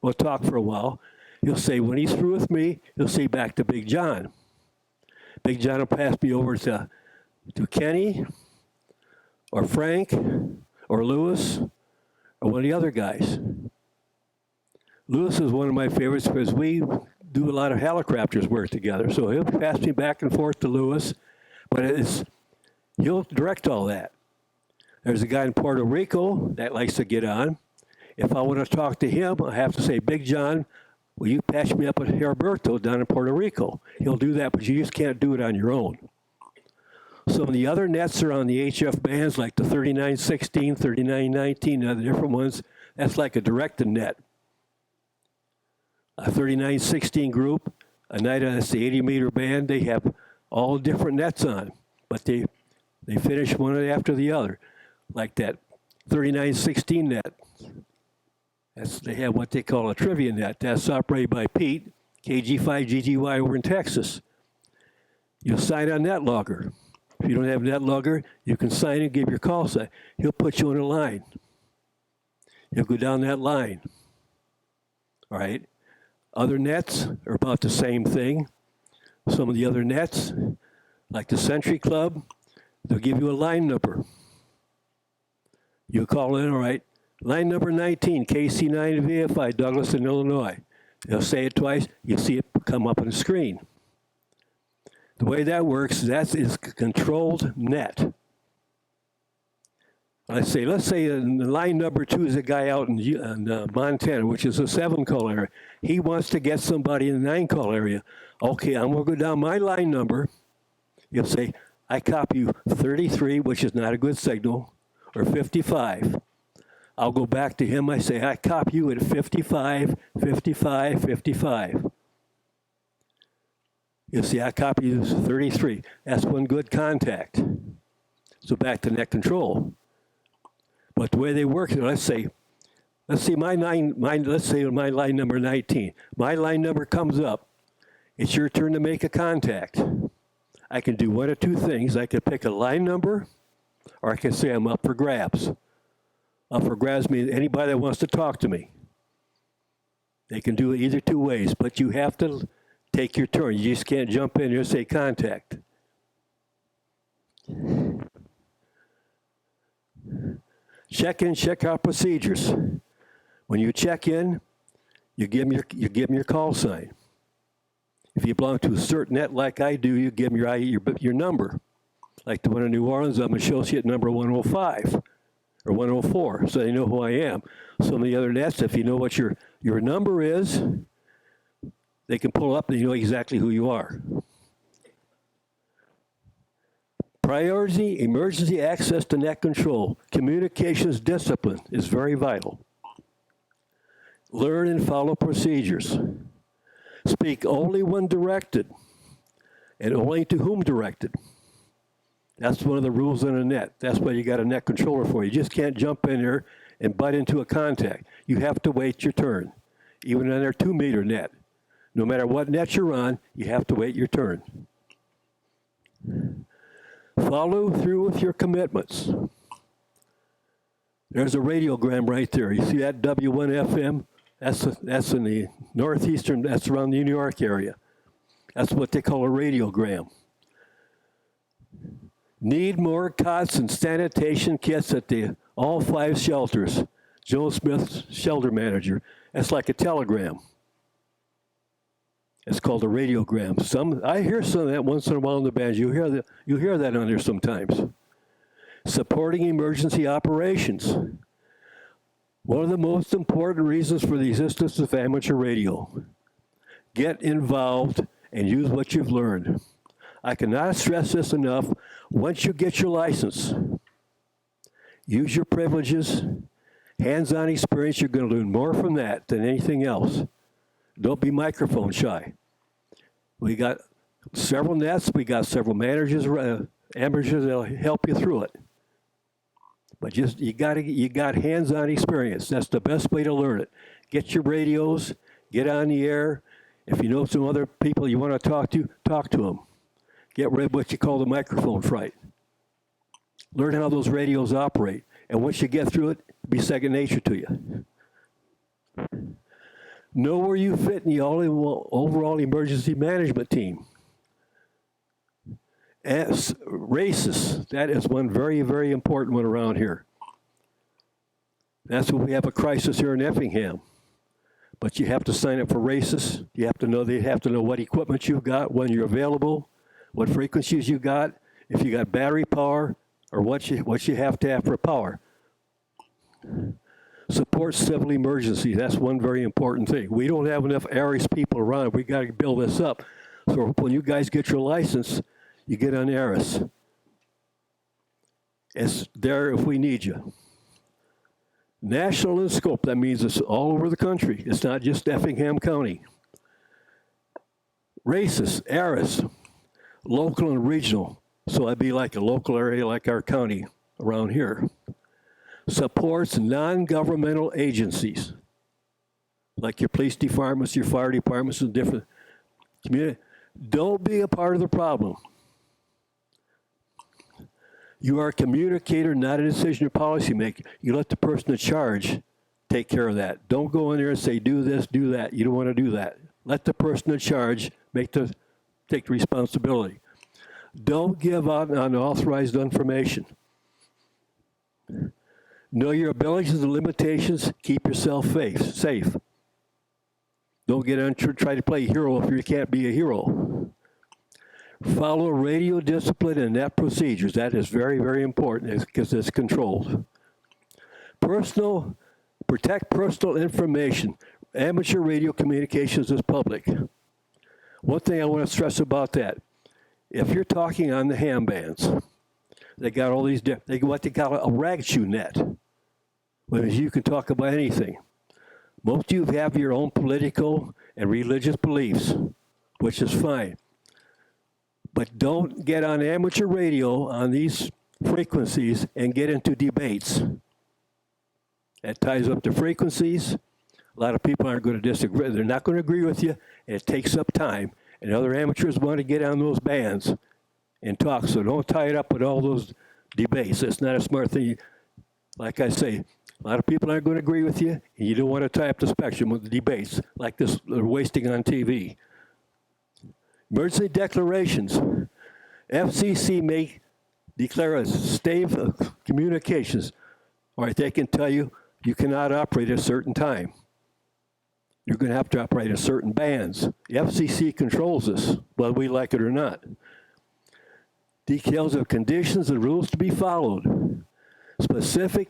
Speaker 7: We'll talk for a while. He'll say, when he's through with me, he'll say back to Big John. Big John will pass me over to Kenny, or Frank, or Lewis, or one of the other guys. Lewis is one of my favorites because we do a lot of helicopters work together. So he'll pass me back and forth to Lewis, but he'll direct all that. There's a guy in Puerto Rico that likes to get on. If I want to talk to him, I have to say, Big John, will you patch me up with Herberto down in Puerto Rico? He'll do that, but you just can't do it on your own. Some of the other nets are on the HF bands, like the 3916, 3919, and other different ones. That's like a directed net. a 3916 group, a NIDA, that's the 80-meter band. They have all different nets on, but they finish one after the other, like that 3916 net. They have what they call a trivia net. That's operated by Pete, KG5GGY over in Texas. You'll sign on net logger. If you don't have net logger, you can sign and give your call sign. He'll put you on a line. You'll go down that line. All right. Other nets are about the same thing. Some of the other nets, like the Century Club, they'll give you a line number. You call in, all right, line number 19, KC9 VFI, Douglas in Illinois. They'll say it twice, you see it come up on the screen. The way that works, that is a controlled net. Let's say line number 2 is a guy out in Montana, which is a 7-call area. He wants to get somebody in the 9-call area. Okay, I'm going to go down my line number. You'll say, I copy you 33, which is not a good signal, or 55. I'll go back to him. I say, I copy you at 55, 55, 55. You'll see, I copy you 33. That's one good contact. So back to net control. But the way they work, let's say my line number 19. My line number comes up. It's your turn to make a contact. I can do one of two things. I can pick a line number, or I can say I'm up for grabs. Up for grabs means anybody that wants to talk to me. They can do it either two ways, but you have to take your turn. You just can't jump in here and say contact. Check in, check out procedures. When you check in, you give them your call sign. If you belong to a certain net like I do, you give them your number. Like the one in New Orleans, I'm associate number 105 or 104, so they know who I am. Some of the other nets, if you know what your number is, they can pull up and you know exactly who you are. Priority, emergency access to net control. Communications discipline is very vital. Learn and follow procedures. Speak only when directed, and only to whom directed. That's one of the rules on a net. That's why you got a net controller for. You just can't jump in there and butt into a contact. You have to wait your turn, even on their 2-meter net. No matter what net you're on, you have to wait your turn. Follow through with your commitments. There's a radiogram right there. You see that W1FM? That's in the northeastern, that's around the New York area. That's what they call a radiogram. Need more cots and sanitation kits at all 5 shelters. Joe Smith, shelter manager. That's like a telegram. It's called a radiogram. I hear some of that once in a while in the bands. You hear that on there sometimes. Supporting emergency operations. One of the most important reasons for the existence of amateur radio. Get involved and use what you've learned. I cannot stress this enough. Once you get your license, use your privileges, hands-on experience. You're going to learn more from that than anything else. Don't be microphone shy. We got several nets. We got several managers, amateurs that'll help you through it. But just you got hands-on experience. That's the best way to learn it. Get your radios. Get on the air. If you know some other people you want to talk to them. Get rid of what you call the microphone fright. Learn how those radios operate. And once you get through it, it'll be second nature to you. Know where you fit in the overall emergency management team. As races, that is one very, very important one around here. That's when we have a crisis here in Effingham. But you have to sign up for races. You have to know what equipment you've got, when you're available, what frequencies you got, if you got battery power, or what you have to have for power. Support civil emergency. That's one very important thing. We don't have enough ARIS people around. We got to build this up. So when you guys get your license, you get on ARIS. It's there if we need you. National in scope, that means it's all over the country. It's not just Effingham County. Races, ARIS, local and regional. So that'd be like a local area like our county around here. Supports non-governmental agencies, like your police departments, your fire departments, and different community. Don't be a part of the problem. You are a communicator, not a decision or policy maker. You let the person in charge take care of that. Don't go in there and say, do this, do that. You don't want to do that. Let the person in charge take the responsibility. Don't give out unauthorized information. Know your abilities and limitations. Keep yourself safe. Don't get on try to play hero if you can't be a hero. Follow radio discipline and net procedures. That is very, very important because it's controlled. Protect personal information. Amateur radio communications is public. One thing I want to stress about that, if you're talking on the ham bands, they got all these, they got a rag shoe net. Whereas you can talk about anything. Most of you have your own political and religious beliefs, which is fine. But don't get on amateur radio on these frequencies and get into debates. That ties up the frequencies. A lot of people aren't going to disagree. They're not going to agree with you, and it takes up time. And other amateurs want to get on those bands and talk, so don't tie it up with all those debates. That's not a smart thing. Like I say, a lot of people aren't going to agree with you, and you don't want to tie up the spectrum with the debates like this they're wasting on TV. Emergency declarations. FCC may declare a state of communications. All right, they can tell you you cannot operate at a certain time. You're going to have to operate at certain bands. The FCC controls this, whether we like it or not. Details of conditions and rules to be followed. Specific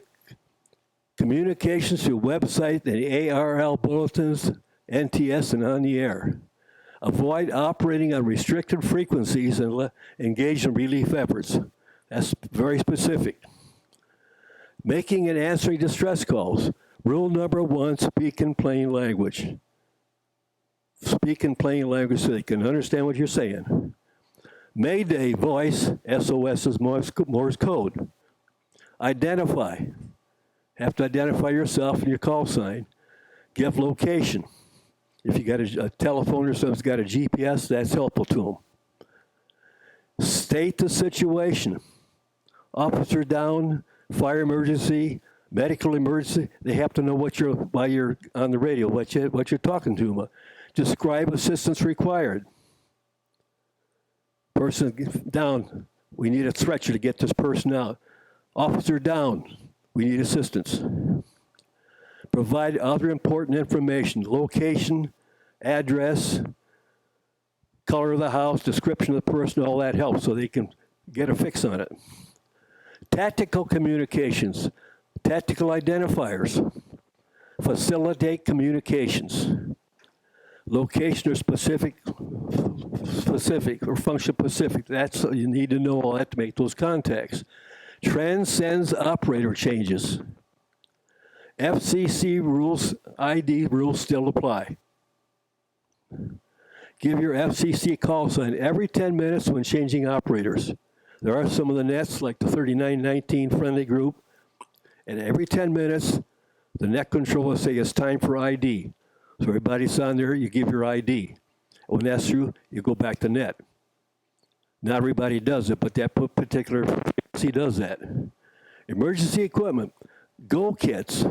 Speaker 7: communications through website and ARL bulletins, NTS, and on the air. Avoid operating on restricted frequencies and engage in relief efforts. That's very specific. Making and answering distress calls. Rule number 1, speak in plain language. Speak in plain language so they can understand what you're saying. Mayday voice, SOS is Morse code. Identify. Have to identify yourself and your call sign. Give location. If you got a telephone or something's got a GPS, that's helpful to them. State the situation. Officer down, fire emergency, medical emergency. They have to know while you're on the radio, what you're talking to them. Describe assistance required. Person down, we need a stretcher to get this person out. Officer down, we need assistance. Provide other important information, location, address, color of the house, description of the person, all that helps so they can get a fix on it. Tactical communications, tactical identifiers, facilitate communications. Location or specific or function specific, that's you need to know all that to make those contacts. Transcends operator changes. FCC rules, ID rules still apply. Give your FCC call sign every 10 minutes when changing operators. There are some of the nets, like the 3919 friendly group, and every 10 minutes, the net controller will say it's time for ID. So everybody's on there, you give your ID. When that's through, you go back to net. Not everybody does it, but that particular frequency does that. Emergency equipment, Go kits,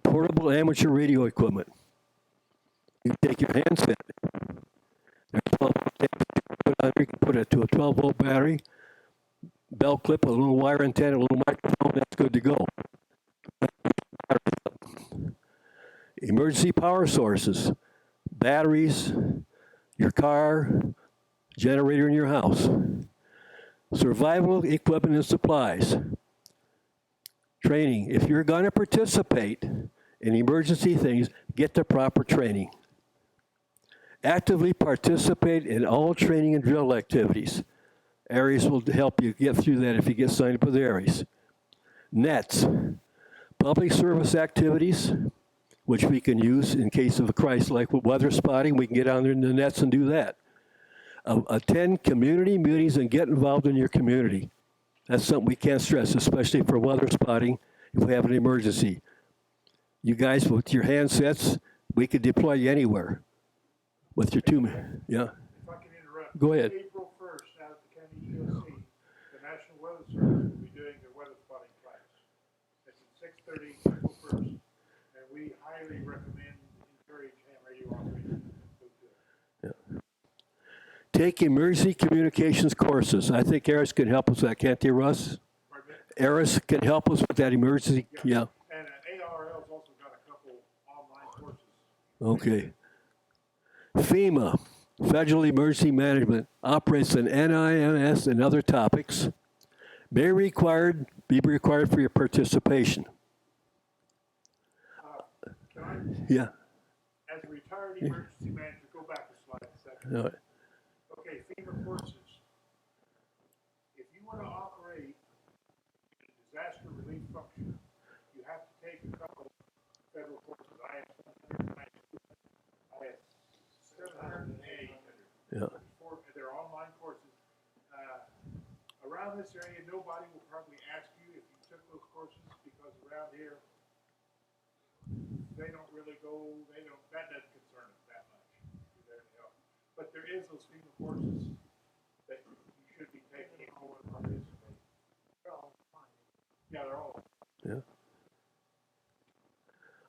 Speaker 7: portable amateur radio equipment. You take your handset, you can put it to a 12-volt battery, belt clip, a little wire antenna, a little microphone, that's good to go. Emergency power sources, batteries, your car, generator in your house. Survival equipment and supplies. Training. If you're going to participate in emergency things, get the proper training. Actively participate in all training and drill activities. ARIES will help you get through that if you get signed up with ARIES. Nets. Public service activities, which we can use in case of a crisis, like with weather spotting, we can get on there in the nets and do that. Attend community meetings and get involved in your community. That's something we can't stress, especially for weather spotting if we have an emergency. You guys, with your handsets, we could deploy you anywhere with your yeah.
Speaker 2: If I can interrupt.
Speaker 7: Go ahead.
Speaker 2: April 1st, out at the county EOC, the National Weather Service will be doing their weather spotting class. It's at 6:30, April 1st, and we highly recommend, encourage ham radio operators to go to it.
Speaker 7: Take emergency communications courses. I think Eris can help us with that, can't they, Russ?
Speaker 2: Pardon me?
Speaker 7: Eris can help us with that emergency, yeah.
Speaker 2: And ARL's also got a couple online courses.
Speaker 7: Okay. FEMA, Federal Emergency Management, operates an NIMS and other topics. Be required for your participation.
Speaker 2: Can I,
Speaker 7: Yeah.
Speaker 2: as a retired emergency manager, go back a slide a second.
Speaker 7: All right.
Speaker 2: Okay, FEMA courses. If you want to operate in a disaster relief function, you have to take a couple federal courses. I have 708.
Speaker 7: Yeah.
Speaker 2: They're online courses. Around this area, nobody will probably ask you if you took those courses because around here, they don't really go, that doesn't concern them that much. You're there to help. But there is those FEMA courses that you should be taking if you want to participate. They're all fine. Yeah, they're all.
Speaker 7: Yeah.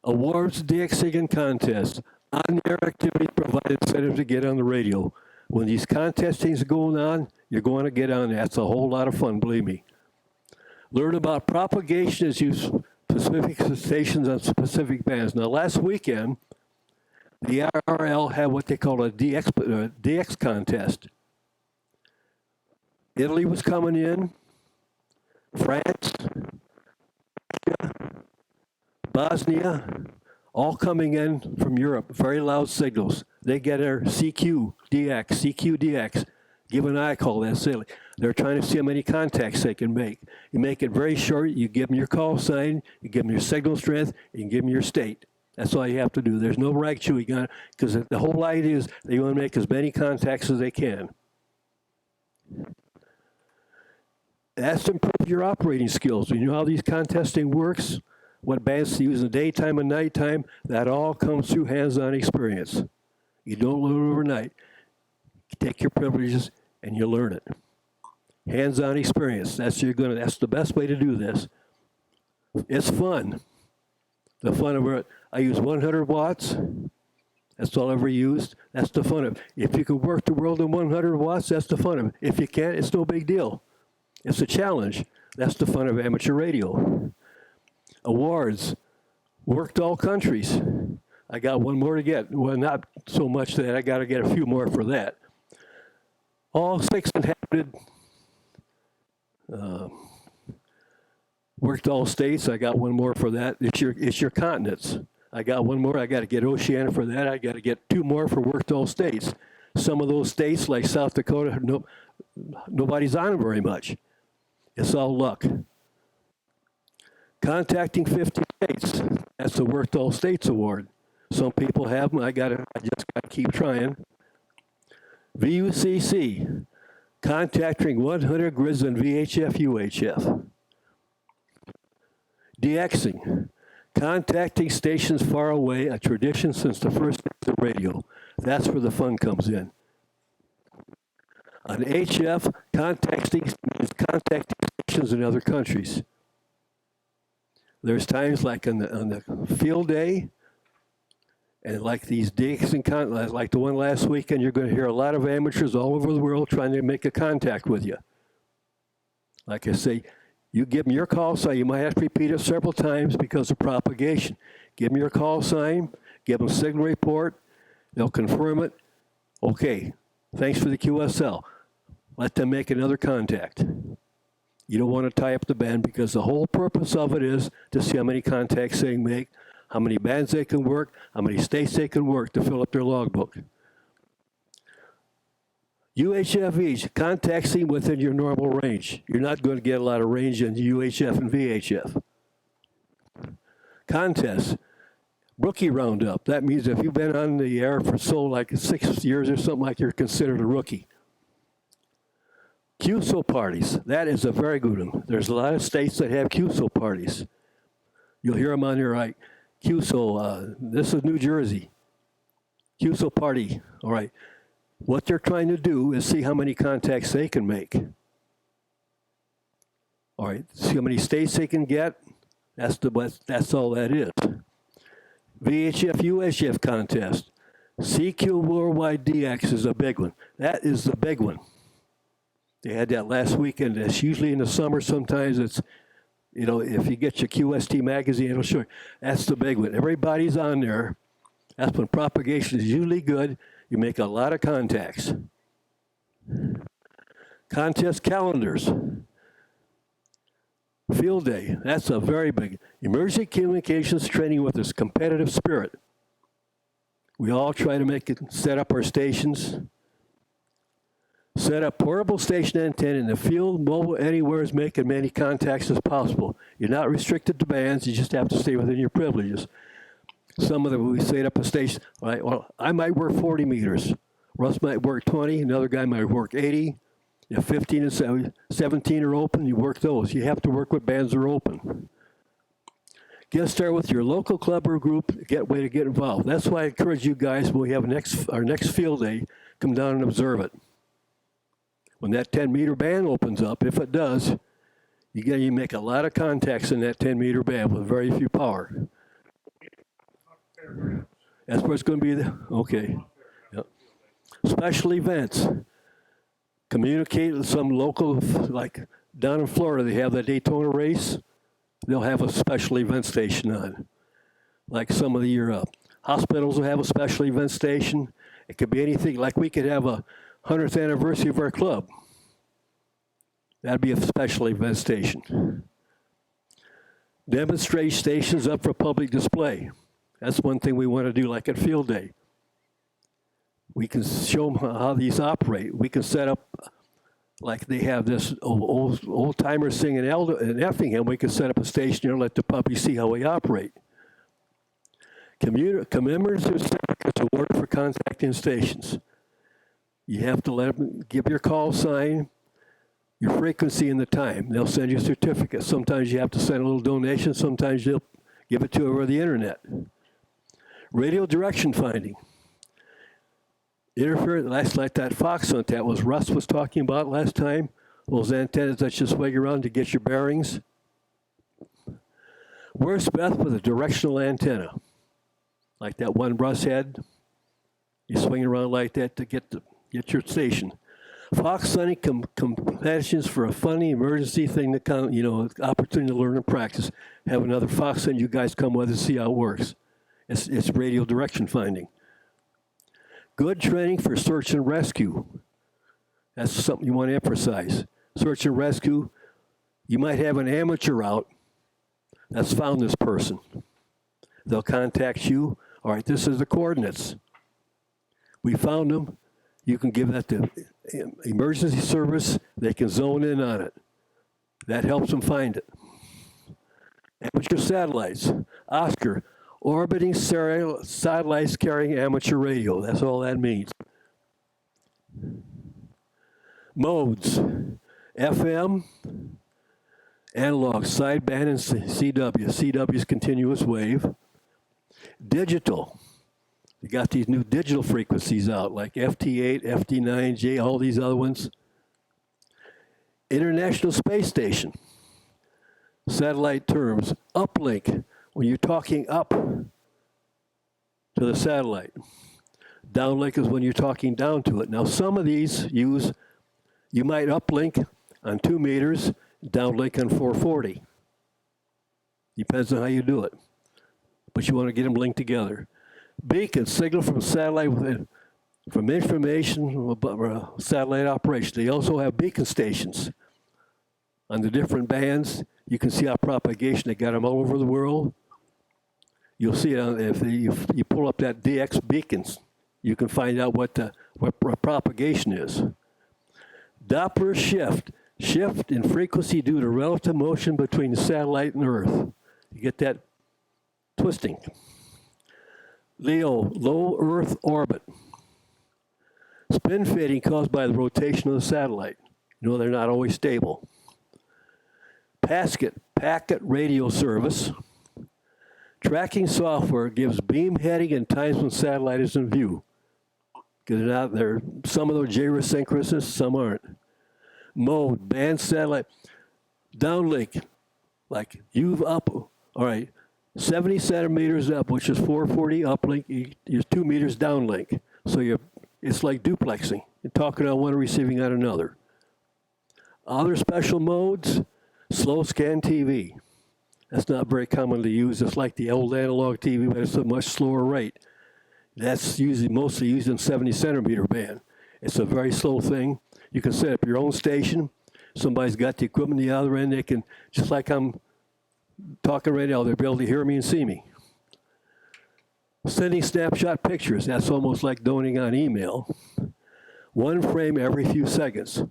Speaker 7: Awards, DXing, and contests. On-air activities provide incentive to get on the radio. When these contestings are going on, you're going to get on there. That's a whole lot of fun, believe me. Learn about propagation as use specific stations on specific bands. Now, last weekend, the RRL had what they call a DX contest. Italy was coming in, France, Bosnia, all coming in from Europe, very loud signals. They get their CQ-DX. Give an eye call, that's silly. They're trying to see how many contacts they can make. You make it very short, you give them your call sign, you give them your signal strength, you give them your state. That's all you have to do. There's no rag chewing on it, because the whole idea is they want to make as many contacts as they can. That's to improve your operating skills. You know how these contesting works? What bands to use in the daytime and nighttime, that all comes through hands-on experience. You don't learn it overnight. You take your privileges and you learn it. Hands-on experience. That's the best way to do this. It's fun. The fun of it. I use 100 watts. That's all I ever used. That's the fun of it. If you can work the world in 100 watts, that's the fun of it. If you can't, it's no big deal. It's a challenge. That's the fun of amateur radio. Awards, worked all countries. I got one more to get. Well, not so much that I got to get a few more for that. All 6 inhabited, worked all states. I got one more for that. It's your continents. I got one more. I got to get Oceania for that. I got to get 2 more for worked all states. Some of those states, like South Dakota, nobody's on them very much. It's all luck. Contacting 50 states. That's the Worked All States Award. Some people have them. I just got to keep trying. VUCC. Contacting 100 grids on VHF, UHF. DXing. Contacting stations far away, a tradition since the first days of radio. That's where the fun comes in. On HF, contacting stations in other countries. There's times like on the field day, and like these digs and like the one last weekend, you're going to hear a lot of amateurs all over the world trying to make a contact with you. Like I say, you give them your call sign. You might have to repeat it several times because of propagation. Give them your call sign. Give them a signal report. They'll confirm it. Okay, thanks for the QSL. Let them make another contact. You don't want to tie up the band because the whole purpose of it is to see how many contacts they can make, how many bands they can work, how many states they can work to fill up their logbook. UHF-each, contacting within your normal range. You're not going to get a lot of range in UHF and VHF. Contest. Rookie roundup. That means if you've been on the air for like 6 years or something like, you're considered a rookie. QSO parties. That is a very good one. There's a lot of states that have QSO parties. You'll hear them on your right. QSO, this is New Jersey. QSO party. All right. What they're trying to do is see how many contacts they can make. All right. See how many states they can get. That's all that is. VHF UHF contest. CQ Worldwide DX is a big one. That is the big one. They had that last weekend. It's usually in the summer. Sometimes it's, if you get your QST magazine, it'll show you. That's the big one. Everybody's on there. That's when propagation is usually good. You make a lot of contacts. Contest calendars. Field day. That's a very big. Emergency communications training with this competitive spirit. We all try to set up our stations. Set up portable station antenna in the field, mobile, anywhere, as making many contacts as possible. You're not restricted to bands. You just have to stay within your privileges. Some of them, we set up a station. All right, well, I might work 40 meters. Russ might work 20. Another guy might work 80. If 15 and 17 are open, you work those. You have to work with bands that are open. Get started with your local club or group. Way to get involved. That's why I encourage you guys, when we have our next field day, come down and observe it. When that 10-meter band opens up, if it does, you make a lot of contacts in that 10-meter band with very few power. That's where it's going to be. Okay. Yep. Special events. Communicate with some local, like down in Florida, they have the Daytona race. They'll have a special event station on. Like some of the hospitals will have a special event station. It could be anything. Like we could have a 100th anniversary of our club. That'd be a special event station. Demonstration stations up for public display. That's one thing we want to do, like at field day. We can show them how these operate. We can set up, like they have this old timers thing in Effingham. We can set up a station and let the puppies see how we operate. Commemorative certificates awarded for contacting stations. You have to let them give your call sign, your frequency, and the time. They'll send you a certificate. Sometimes you have to send a little donation. Sometimes they'll give it to you over the internet. Radio direction finding. Interference, that's like that Fox hunt that Russ was talking about last time. Those antennas that you swing around to get your bearings. Where's Beth with a directional antenna? Like that one Russ had. You swing around like that to get your station. Fox hunting competitions for a funny emergency thing to come, opportunity to learn and practice. Have another Fox hunt, you guys come with and see how it works. It's radio direction finding. Good training for search and rescue. That's something you want to emphasize. Search and rescue, you might have an amateur out that's found this person. They'll contact you. All right, this is the coordinates. We found them. You can give that to emergency service. They can zone in on it. That helps them find it. Amateur satellites. Oscar, orbiting satellites carrying amateur radio. That's all that means. Modes. FM, analog, sideband, and CW. CW is continuous wave. Digital. You got these new digital frequencies out, like FT8, FT9J, all these other ones. International Space Station. Satellite terms. Uplink, when you're talking up to the satellite. Downlink is when you're talking down to it. Now, some of these you might uplink on 2 meters, downlink on 440. Depends on how you do it. But you want to get them linked together. Beacon, signal from satellite from information about satellite operation. They also have beacon stations on the different bands. You can see our propagation. They got them all over the world. You'll see it if you pull up that DX beacons. You can find out what propagation is. Doppler shift in frequency due to relative motion between the satellite and Earth. You get that twisting. Leo, low Earth orbit. Spin fading caused by the rotation of the satellite. You know, they're not always stable. Packet radio service. Tracking software gives beam heading and times when satellite is in view. Because they're not there. Some of them are gyrosynchronous, some aren't. Mode, band satellite. Downlink, like you've up, all right, 70 centimeters up, which is 440 uplink, you're 2 meters downlink. So it's like duplexing. You're talking on one, receiving on another. Other special modes, slow scan TV. That's not very commonly used. It's like the old analog TV, but it's a much slower rate. That's mostly used in 70 centimeter band. It's a very slow thing. You can set up your own station. Somebody's got the equipment on the other end. They can, just like I'm talking right now, they'll be able to hear me and see me. Sending snapshot pictures. That's almost like donating on email. One frame every few seconds.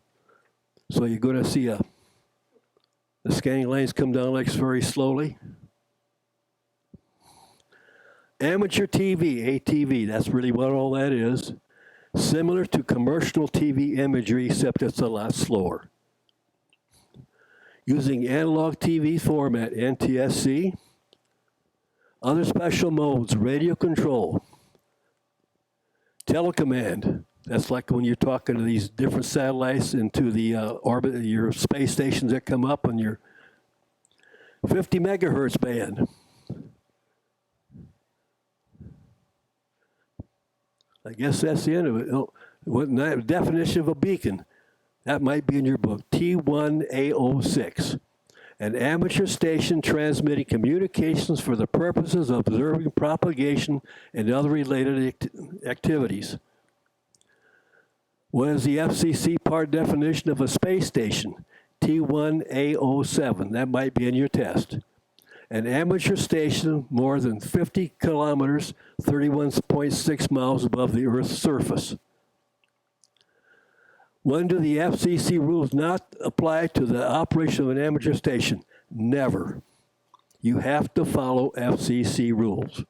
Speaker 7: So you're going to see the scanning lanes come down like very slowly. Amateur TV, ATV, that's really what all that is. Similar to commercial TV imagery, except it's a lot slower. Using analog TV format, NTSC. Other special modes, radio control. Telecommand, that's like when you're talking to these different satellites into the orbit, your space stations that come up on your 50 megahertz band. I guess that's the end of it. Oh, what definition of a beacon? That might be in your book. T1A06. An amateur station transmitting communications for the purposes of observing propagation and other related activities. What is the FCC part definition of a space station? T1A07. That might be in your test. An amateur station more than 50 kilometers, 31.6 miles above the Earth's surface. When do the FCC rules not apply to the operation of an amateur station? Never. You have to follow FCC rules.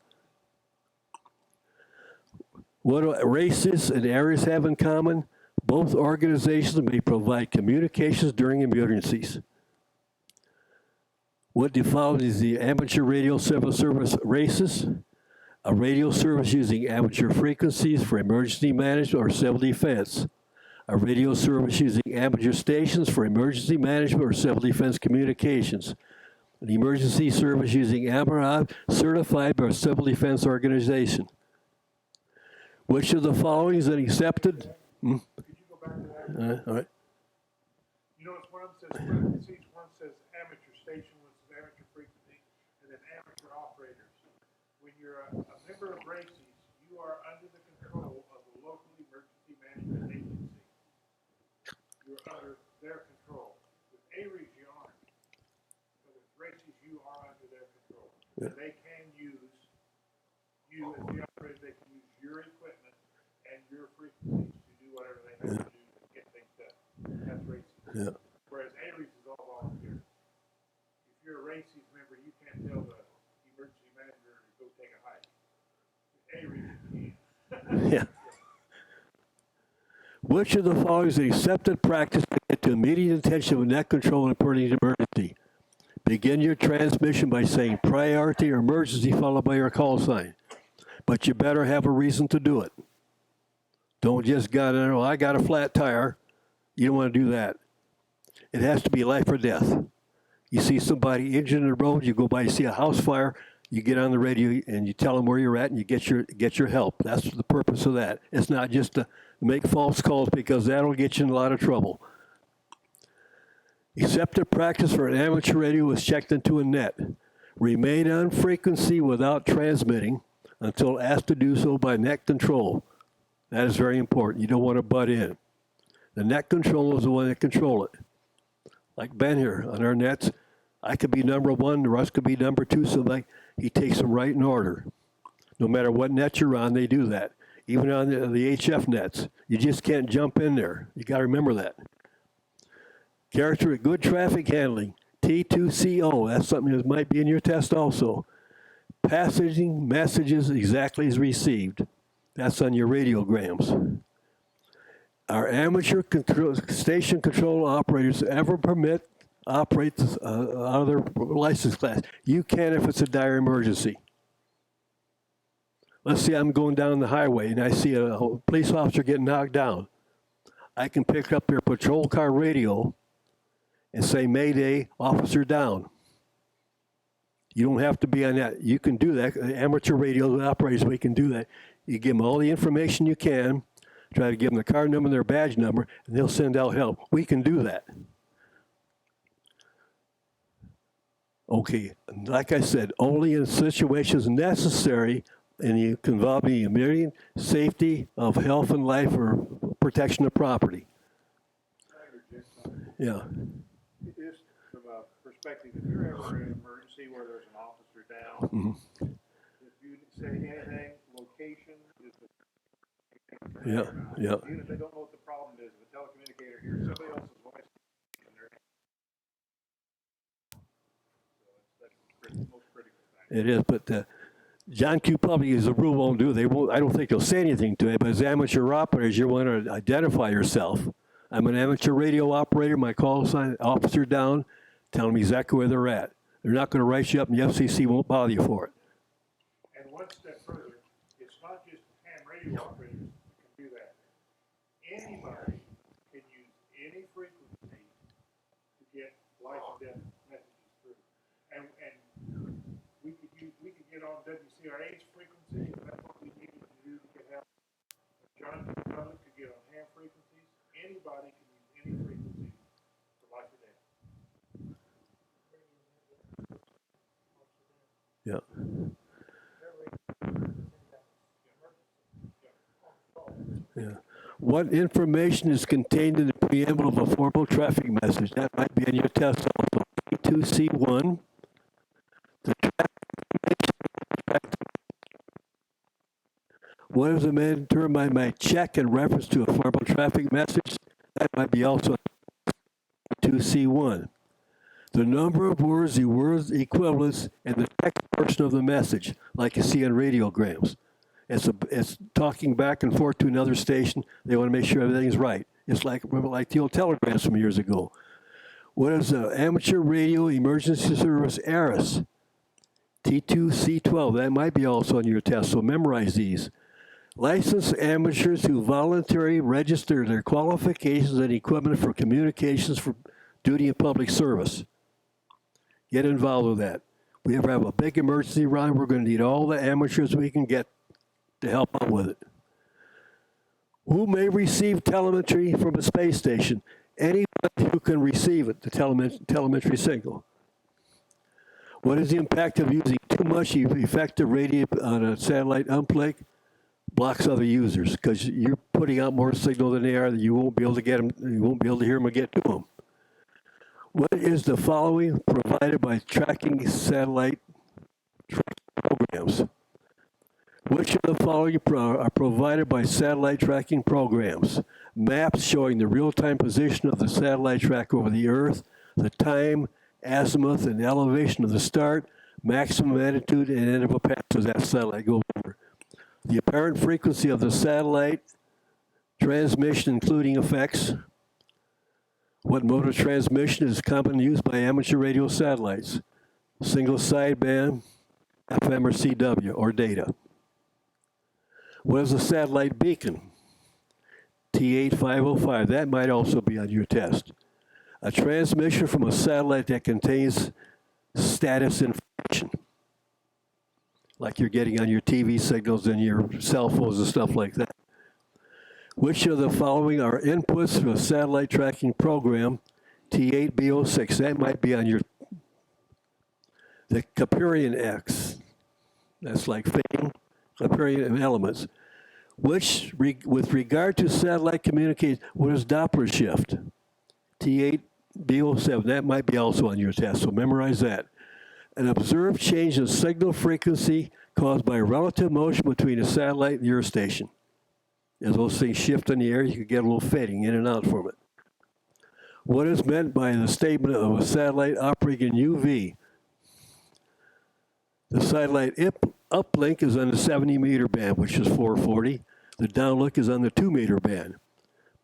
Speaker 7: What do races and areas have in common? Both organizations may provide communications during emergencies. What defines the amateur radio civil service races? A radio service using amateur frequencies for emergency management or civil defense. A radio service using amateur stations for emergency management or civil defense communications. An emergency service using amateur certified by a civil defense organization. Which of the following is an accepted?
Speaker 2: Could you go back to that?
Speaker 7: All right.
Speaker 2: You notice one of them says frequencies, one says amateur station, one says amateur frequency, and then amateur operators. When you're a member of RACES, you are under the control of the local emergency management agency. You're under their control. With ARES, you aren't. But with RACES, you are under their control. Yeah. They can use you as the operator. They can use your equipment and your frequencies to do whatever they have to do to get things done. That's RACES.
Speaker 7: Yeah.
Speaker 2: Whereas ARES is all volunteer. If you're a RACES member, you can't tell the emergency manager to go take a hike. With ARES, you can.
Speaker 7: Yeah. Which of the following is an accepted practice to get to immediate attention with net control in a pertinent emergency? Begin your transmission by saying priority or emergency followed by your call sign. But you better have a reason to do it. Don't just I got a flat tire. You don't want to do that. It has to be life or death. You see somebody injured in the road, you go by, you see a house fire, you get on the radio and you tell them where you're at and you get your help. That's the purpose of that. It's not just to make false calls because that'll get you in a lot of trouble. Accepted practice for an amateur radio is checked into a net. Remain on frequency without transmitting until asked to do so by net control. That is very important. You don't want to butt in. The net control is the one that control it. Like Ben here on our nets, I could be number one, Russ could be number two, so he takes them right in order. No matter what net you're on, they do that. Even on the HF nets, you just can't jump in there. You got to remember that. Character good traffic handling, T2CO. That's something that might be in your test also. passing messages exactly as received. That's on your radiograms. Our amateur station control operators ever operate out of their license class. You can if it's a dire emergency. Let's say I'm going down the highway and I see a police officer getting knocked down. I can pick up their patrol car radio and say, "Mayday, officer down." You don't have to be on that. You can do that. Amateur radio operators, we can do that. You give them all the information you can, try to give them the car number and their badge number, and they'll send out help. We can do that. Okay, like I said, only in situations necessary and involving the immediate safety of health and life or protection of property. Yeah.
Speaker 2: Just from a perspective, if you're ever in an emergency where there's an officer down, if you say anything, location is the
Speaker 7: Yeah, yeah.
Speaker 2: even if they don't know what the problem is, the telecommunicator hears somebody else's voice in their head. So that's the most critical thing.
Speaker 7: It is, but John Q. Public, as a rule, won't do. They won't. I don't think they'll say anything to it. But as amateur operators, you want to identify yourself. I'm an amateur radio operator. My call sign, officer down, tell them exactly where they're at. They're not going to write you up, and the FCC won't bother you for it.
Speaker 2: And one step further, it's not just ham radio operators that can do that. Anybody can use any frequency to get life and death messages through. And we could get on WCRA's frequency, if that's what we needed to do to get help. John Public could get on ham frequencies. Anybody can use any frequency for life or death.
Speaker 7: Yeah. Yeah. What information is contained in the preamble of a formal traffic message? That might be on your test also. P2C1. The what is the main term I might check in reference to a formal traffic message? That might be also 2C1. The number of words, the words equivalents, and the text portion of the message, like you see on radiograms. It's talking back and forth to another station. They want to make sure everything's right. It's like, remember, like the old telegrams from years ago. What is the amateur radio emergency service ARIS? T2C12. That might be also on your test, so memorize these. Licensed amateurs who voluntarily register their qualifications and equipment for communications for duty and public service. Get involved with that. We ever have a big emergency run, we're going to need all the amateurs we can get to help out with it. Who may receive telemetry from a space station? Anybody who can receive it, the telemetry signal. What is the impact of using too much effective radio on a satellite uplink? Blocks other users because you're putting out more signal than they are that you won't be able to get them, you won't be able to hear them or get to them. What is the following provided by tracking satellite programs? Which of the following are provided by satellite tracking programs? Maps showing the real-time position of the satellite track over the Earth, the time, azimuth, and elevation of the start, maximum altitude, and end of a path as that satellite goes over. The apparent frequency of the satellite transmission, including effects. What mode of transmission is commonly used by amateur radio satellites? Single sideband, FM or CW, or data. What is a satellite beacon? T8505. That might also be on your test. A transmission from a satellite that contains status information, like you're getting on your TV signals and your cell phones and stuff like that. Which of the following are inputs to a satellite tracking program? T8B06. That might be on your, the Capurian X. That's like fame, Capurian elements. Which, with regard to satellite communication, what is Doppler shift? T8B07. That might be also on your test, so memorize that. An observed change in signal frequency caused by relative motion between a satellite and the Earth station. As those things shift in the air, you can get a little fading in and out from it. What is meant by the statement of a satellite operating in UV? The satellite uplink is on the 70-meter band, which is 440. The downlink is on the 2-meter band.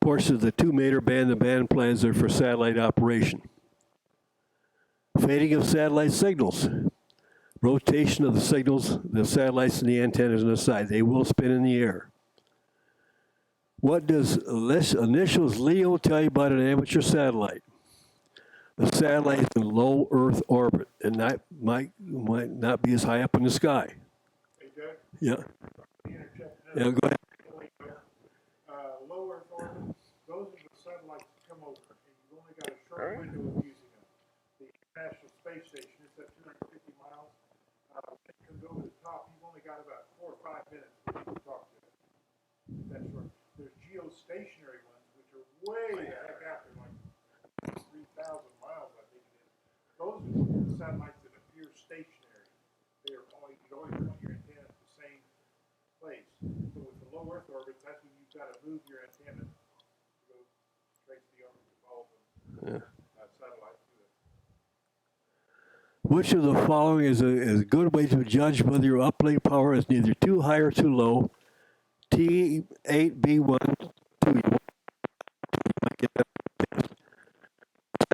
Speaker 7: Portions of the 2-meter band, the band plans are for satellite operation. Fading of satellite signals. Rotation of the signals, the satellites and the antennas on the side. They will spin in the air. What does initials LEO tell you about an amateur satellite? The satellite is in low Earth orbit and might not be as high up in the sky.
Speaker 2: Hey, Doug,
Speaker 7: Yeah.
Speaker 2: interject
Speaker 7: Yeah,
Speaker 2: another.
Speaker 7: go ahead.
Speaker 2: Low Earth orbit, those are the satellites that come over, and you've only got a short window of using them. The International Space Station is at 250 miles. When it comes over the top, you've only got about 4 or 5 minutes to talk to it. That's short. There's geostationary ones, which are way the heck out there, like 3,000 miles, I think it is. Those are the satellites that appear stationary. You can always point your antenna at the same place. So with the low Earth orbit, that's when you've got to move your antenna to go trace the orbit to follow the satellite to it.
Speaker 7: Which of the following is a good way to judge whether your uplink power is neither too high or too low? T8B1, 2.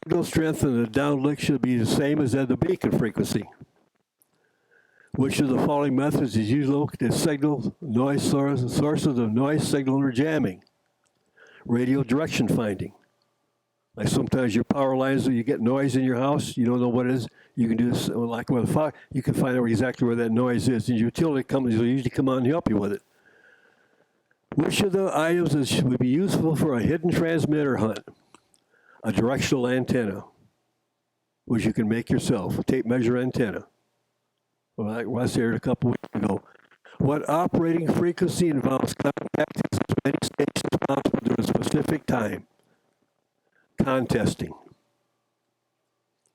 Speaker 7: Signal strength and the downlink should be the same as at the beacon frequency. Which of the following methods is used to locate signal, noise sources of noise, signal, or jamming? Radio direction finding. Like sometimes your power lines, you get noise in your house, you don't know what it is. You can do this, like with a fire, you can find out exactly where that noise is. And utility companies will usually come on and help you with it. Which of the items would be useful for a hidden transmitter hunt? A directional antenna, which you can make yourself, a tape measure antenna. Well, I said it a couple weeks ago. What operating frequency involves contacting as many stations as possible during a specific time? Contesting.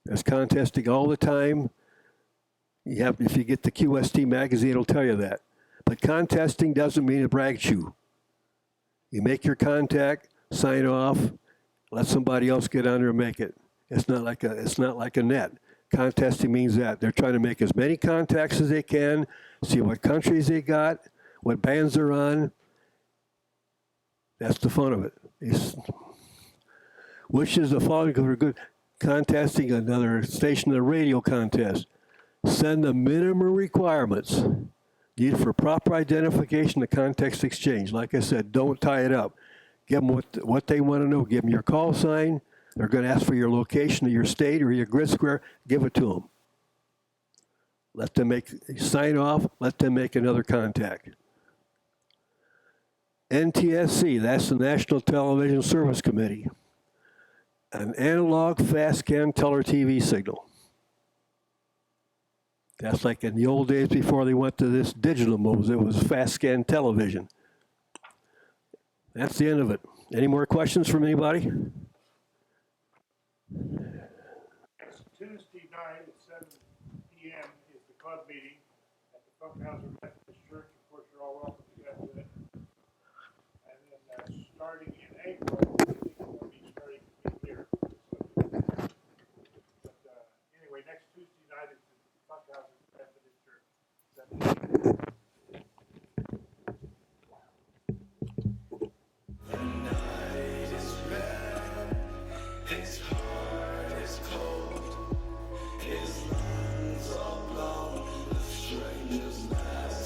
Speaker 7: There's contesting all the time. If you get the QST magazine, it'll tell you that. But contesting doesn't mean a brag shoe. You make your contact, sign off, let somebody else get on there and make it. It's not like a net. Contesting means that they're trying to make as many contacts as they can, see what countries they got, what bands they're on. That's the fun of it. Which is the following for good contesting another station in a radio contest? Send the minimum requirements needed for proper identification of context exchange. Like I said, don't tie it up. Give them what they want to know. Give them your call sign. They're going to ask for your location of your state or your grid square. Give it to them. Let them sign off. Let them make another contact. NTSC, that's the National Television Service Committee. An analog fast scan teller TV signal. That's like in the old days before they went to this digital modes. It was fast scan television. That's the end of it. Any more questions from anybody?
Speaker 2: Tuesday night at 7 p.m. is the club meeting at the Funkhauser Methodist Church. Of course, you're all welcome to go to it. And then starting in April, we'll be starting here. But anyway, next Tuesday night is the Funkhauser Methodist Church. 7 p.m.
Speaker 5: His lungs are blown, the stranger's mask.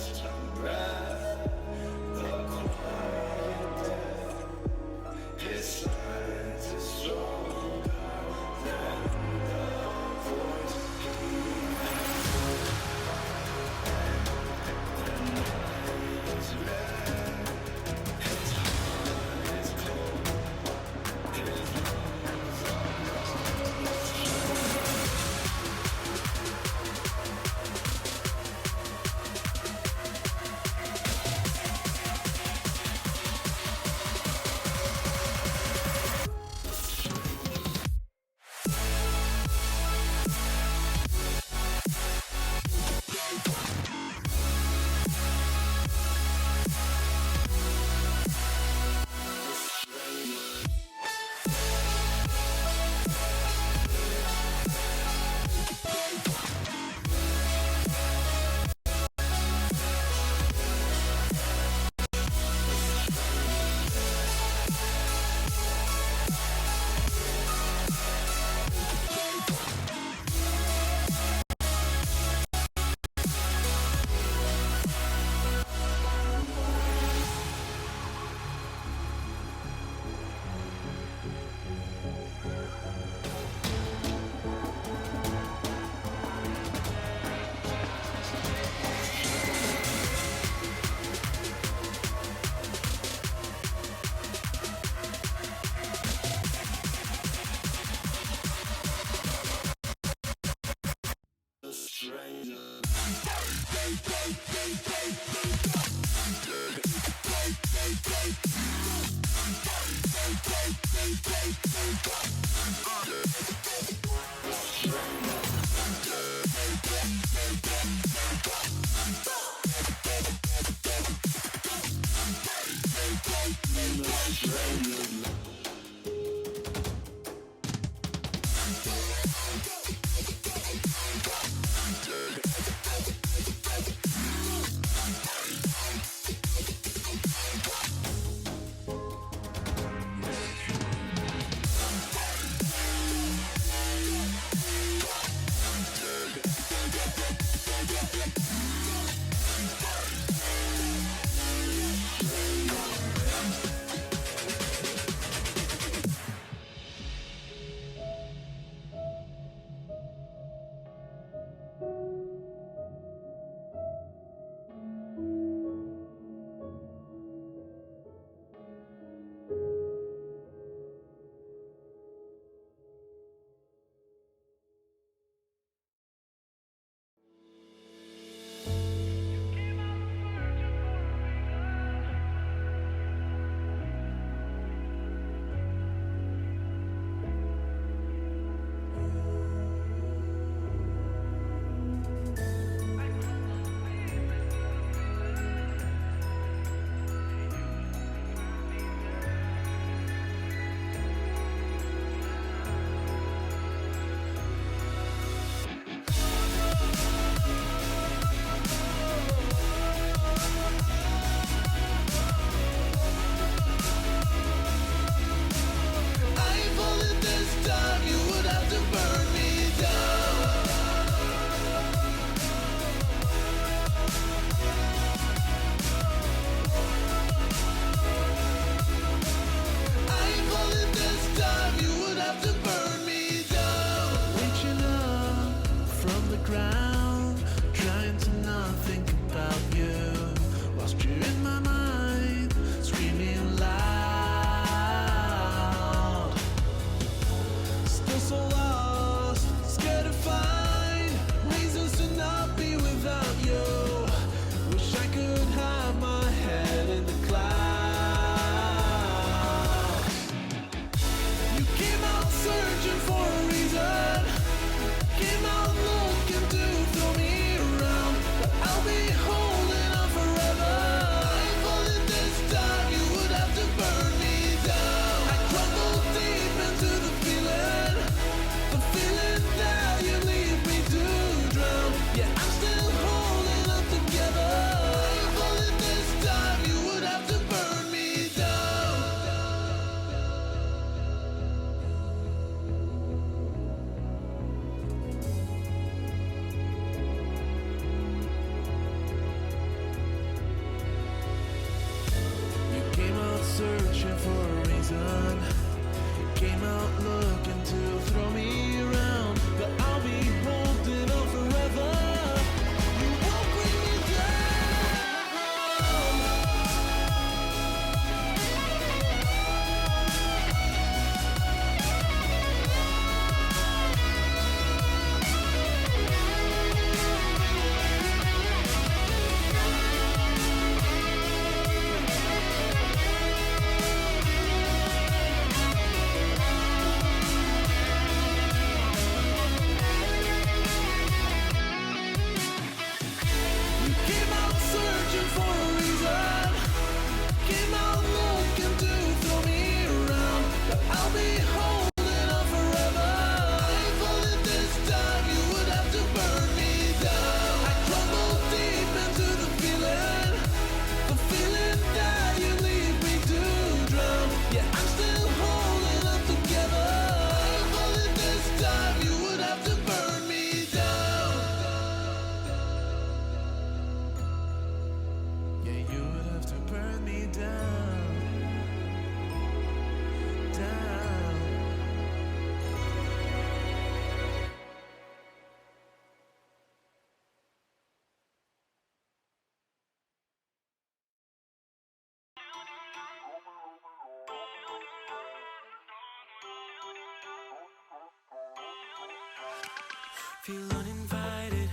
Speaker 5: Feel uninvited.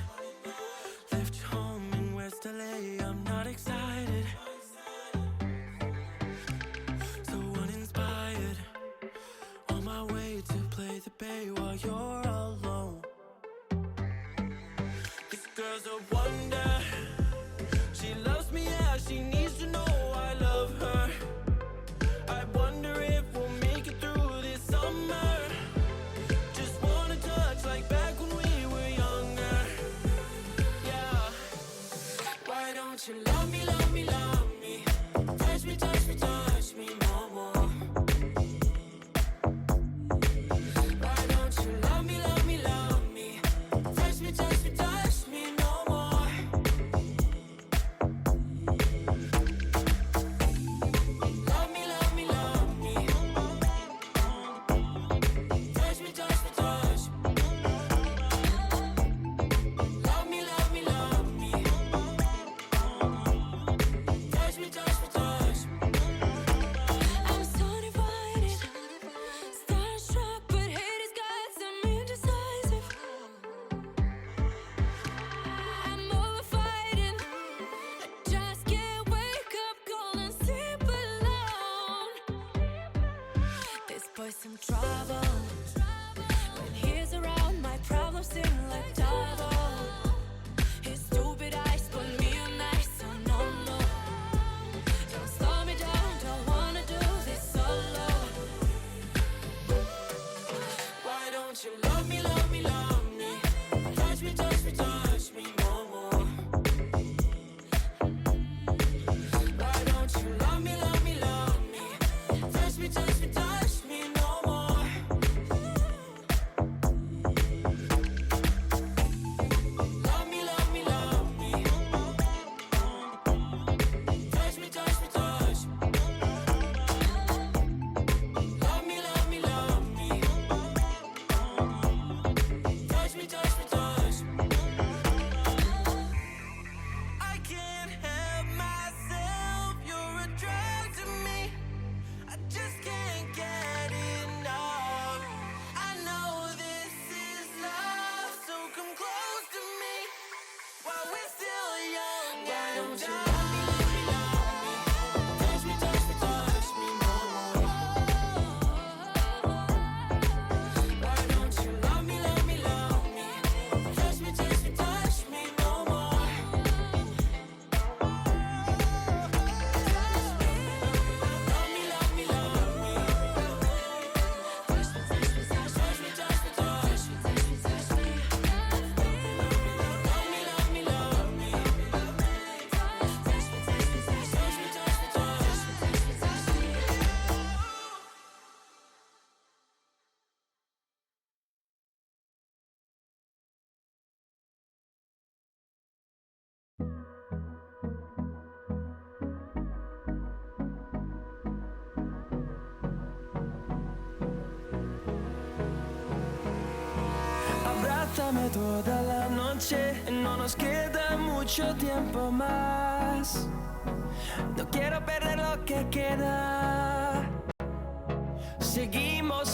Speaker 5: Left home in West LA. I'm not excited. So uninspired. boy some trouble. When he's around, my problems seem like double. His stupid eyes put me on ice, so no, no. Don't slow me down, don't wanna do this solo. Why don't you love me, love me, love me? Touch me, touch me, touch me no more. Why don't you love me, love me, love me? Touch me, touch me, touch me no more. Love me, love me, love me. Touch me, touch me, touch me. Love me, love me, love me. Touch me, touch me, touch me. I can't help myself, you're a drug to me. I just can't get enough. I know this is love, so come close to me while we're still young. Why don't you love me, love me, love me? Touch me, touch me, touch me no more. Why don't you love me, love me, love me? Touch me, touch me, touch me no more. Love me, love me, love me. Touch me, touch me, touch me, touch me, touch me, touch me, touch me. Love me, love me, love me. Touch me, touch me, touch me, touch me, touch me, touch me, touch me, touch me.
Speaker 8: Abrázame toda la noche, no nos queda mucho tiempo más. No quiero perder lo que queda. Seguimos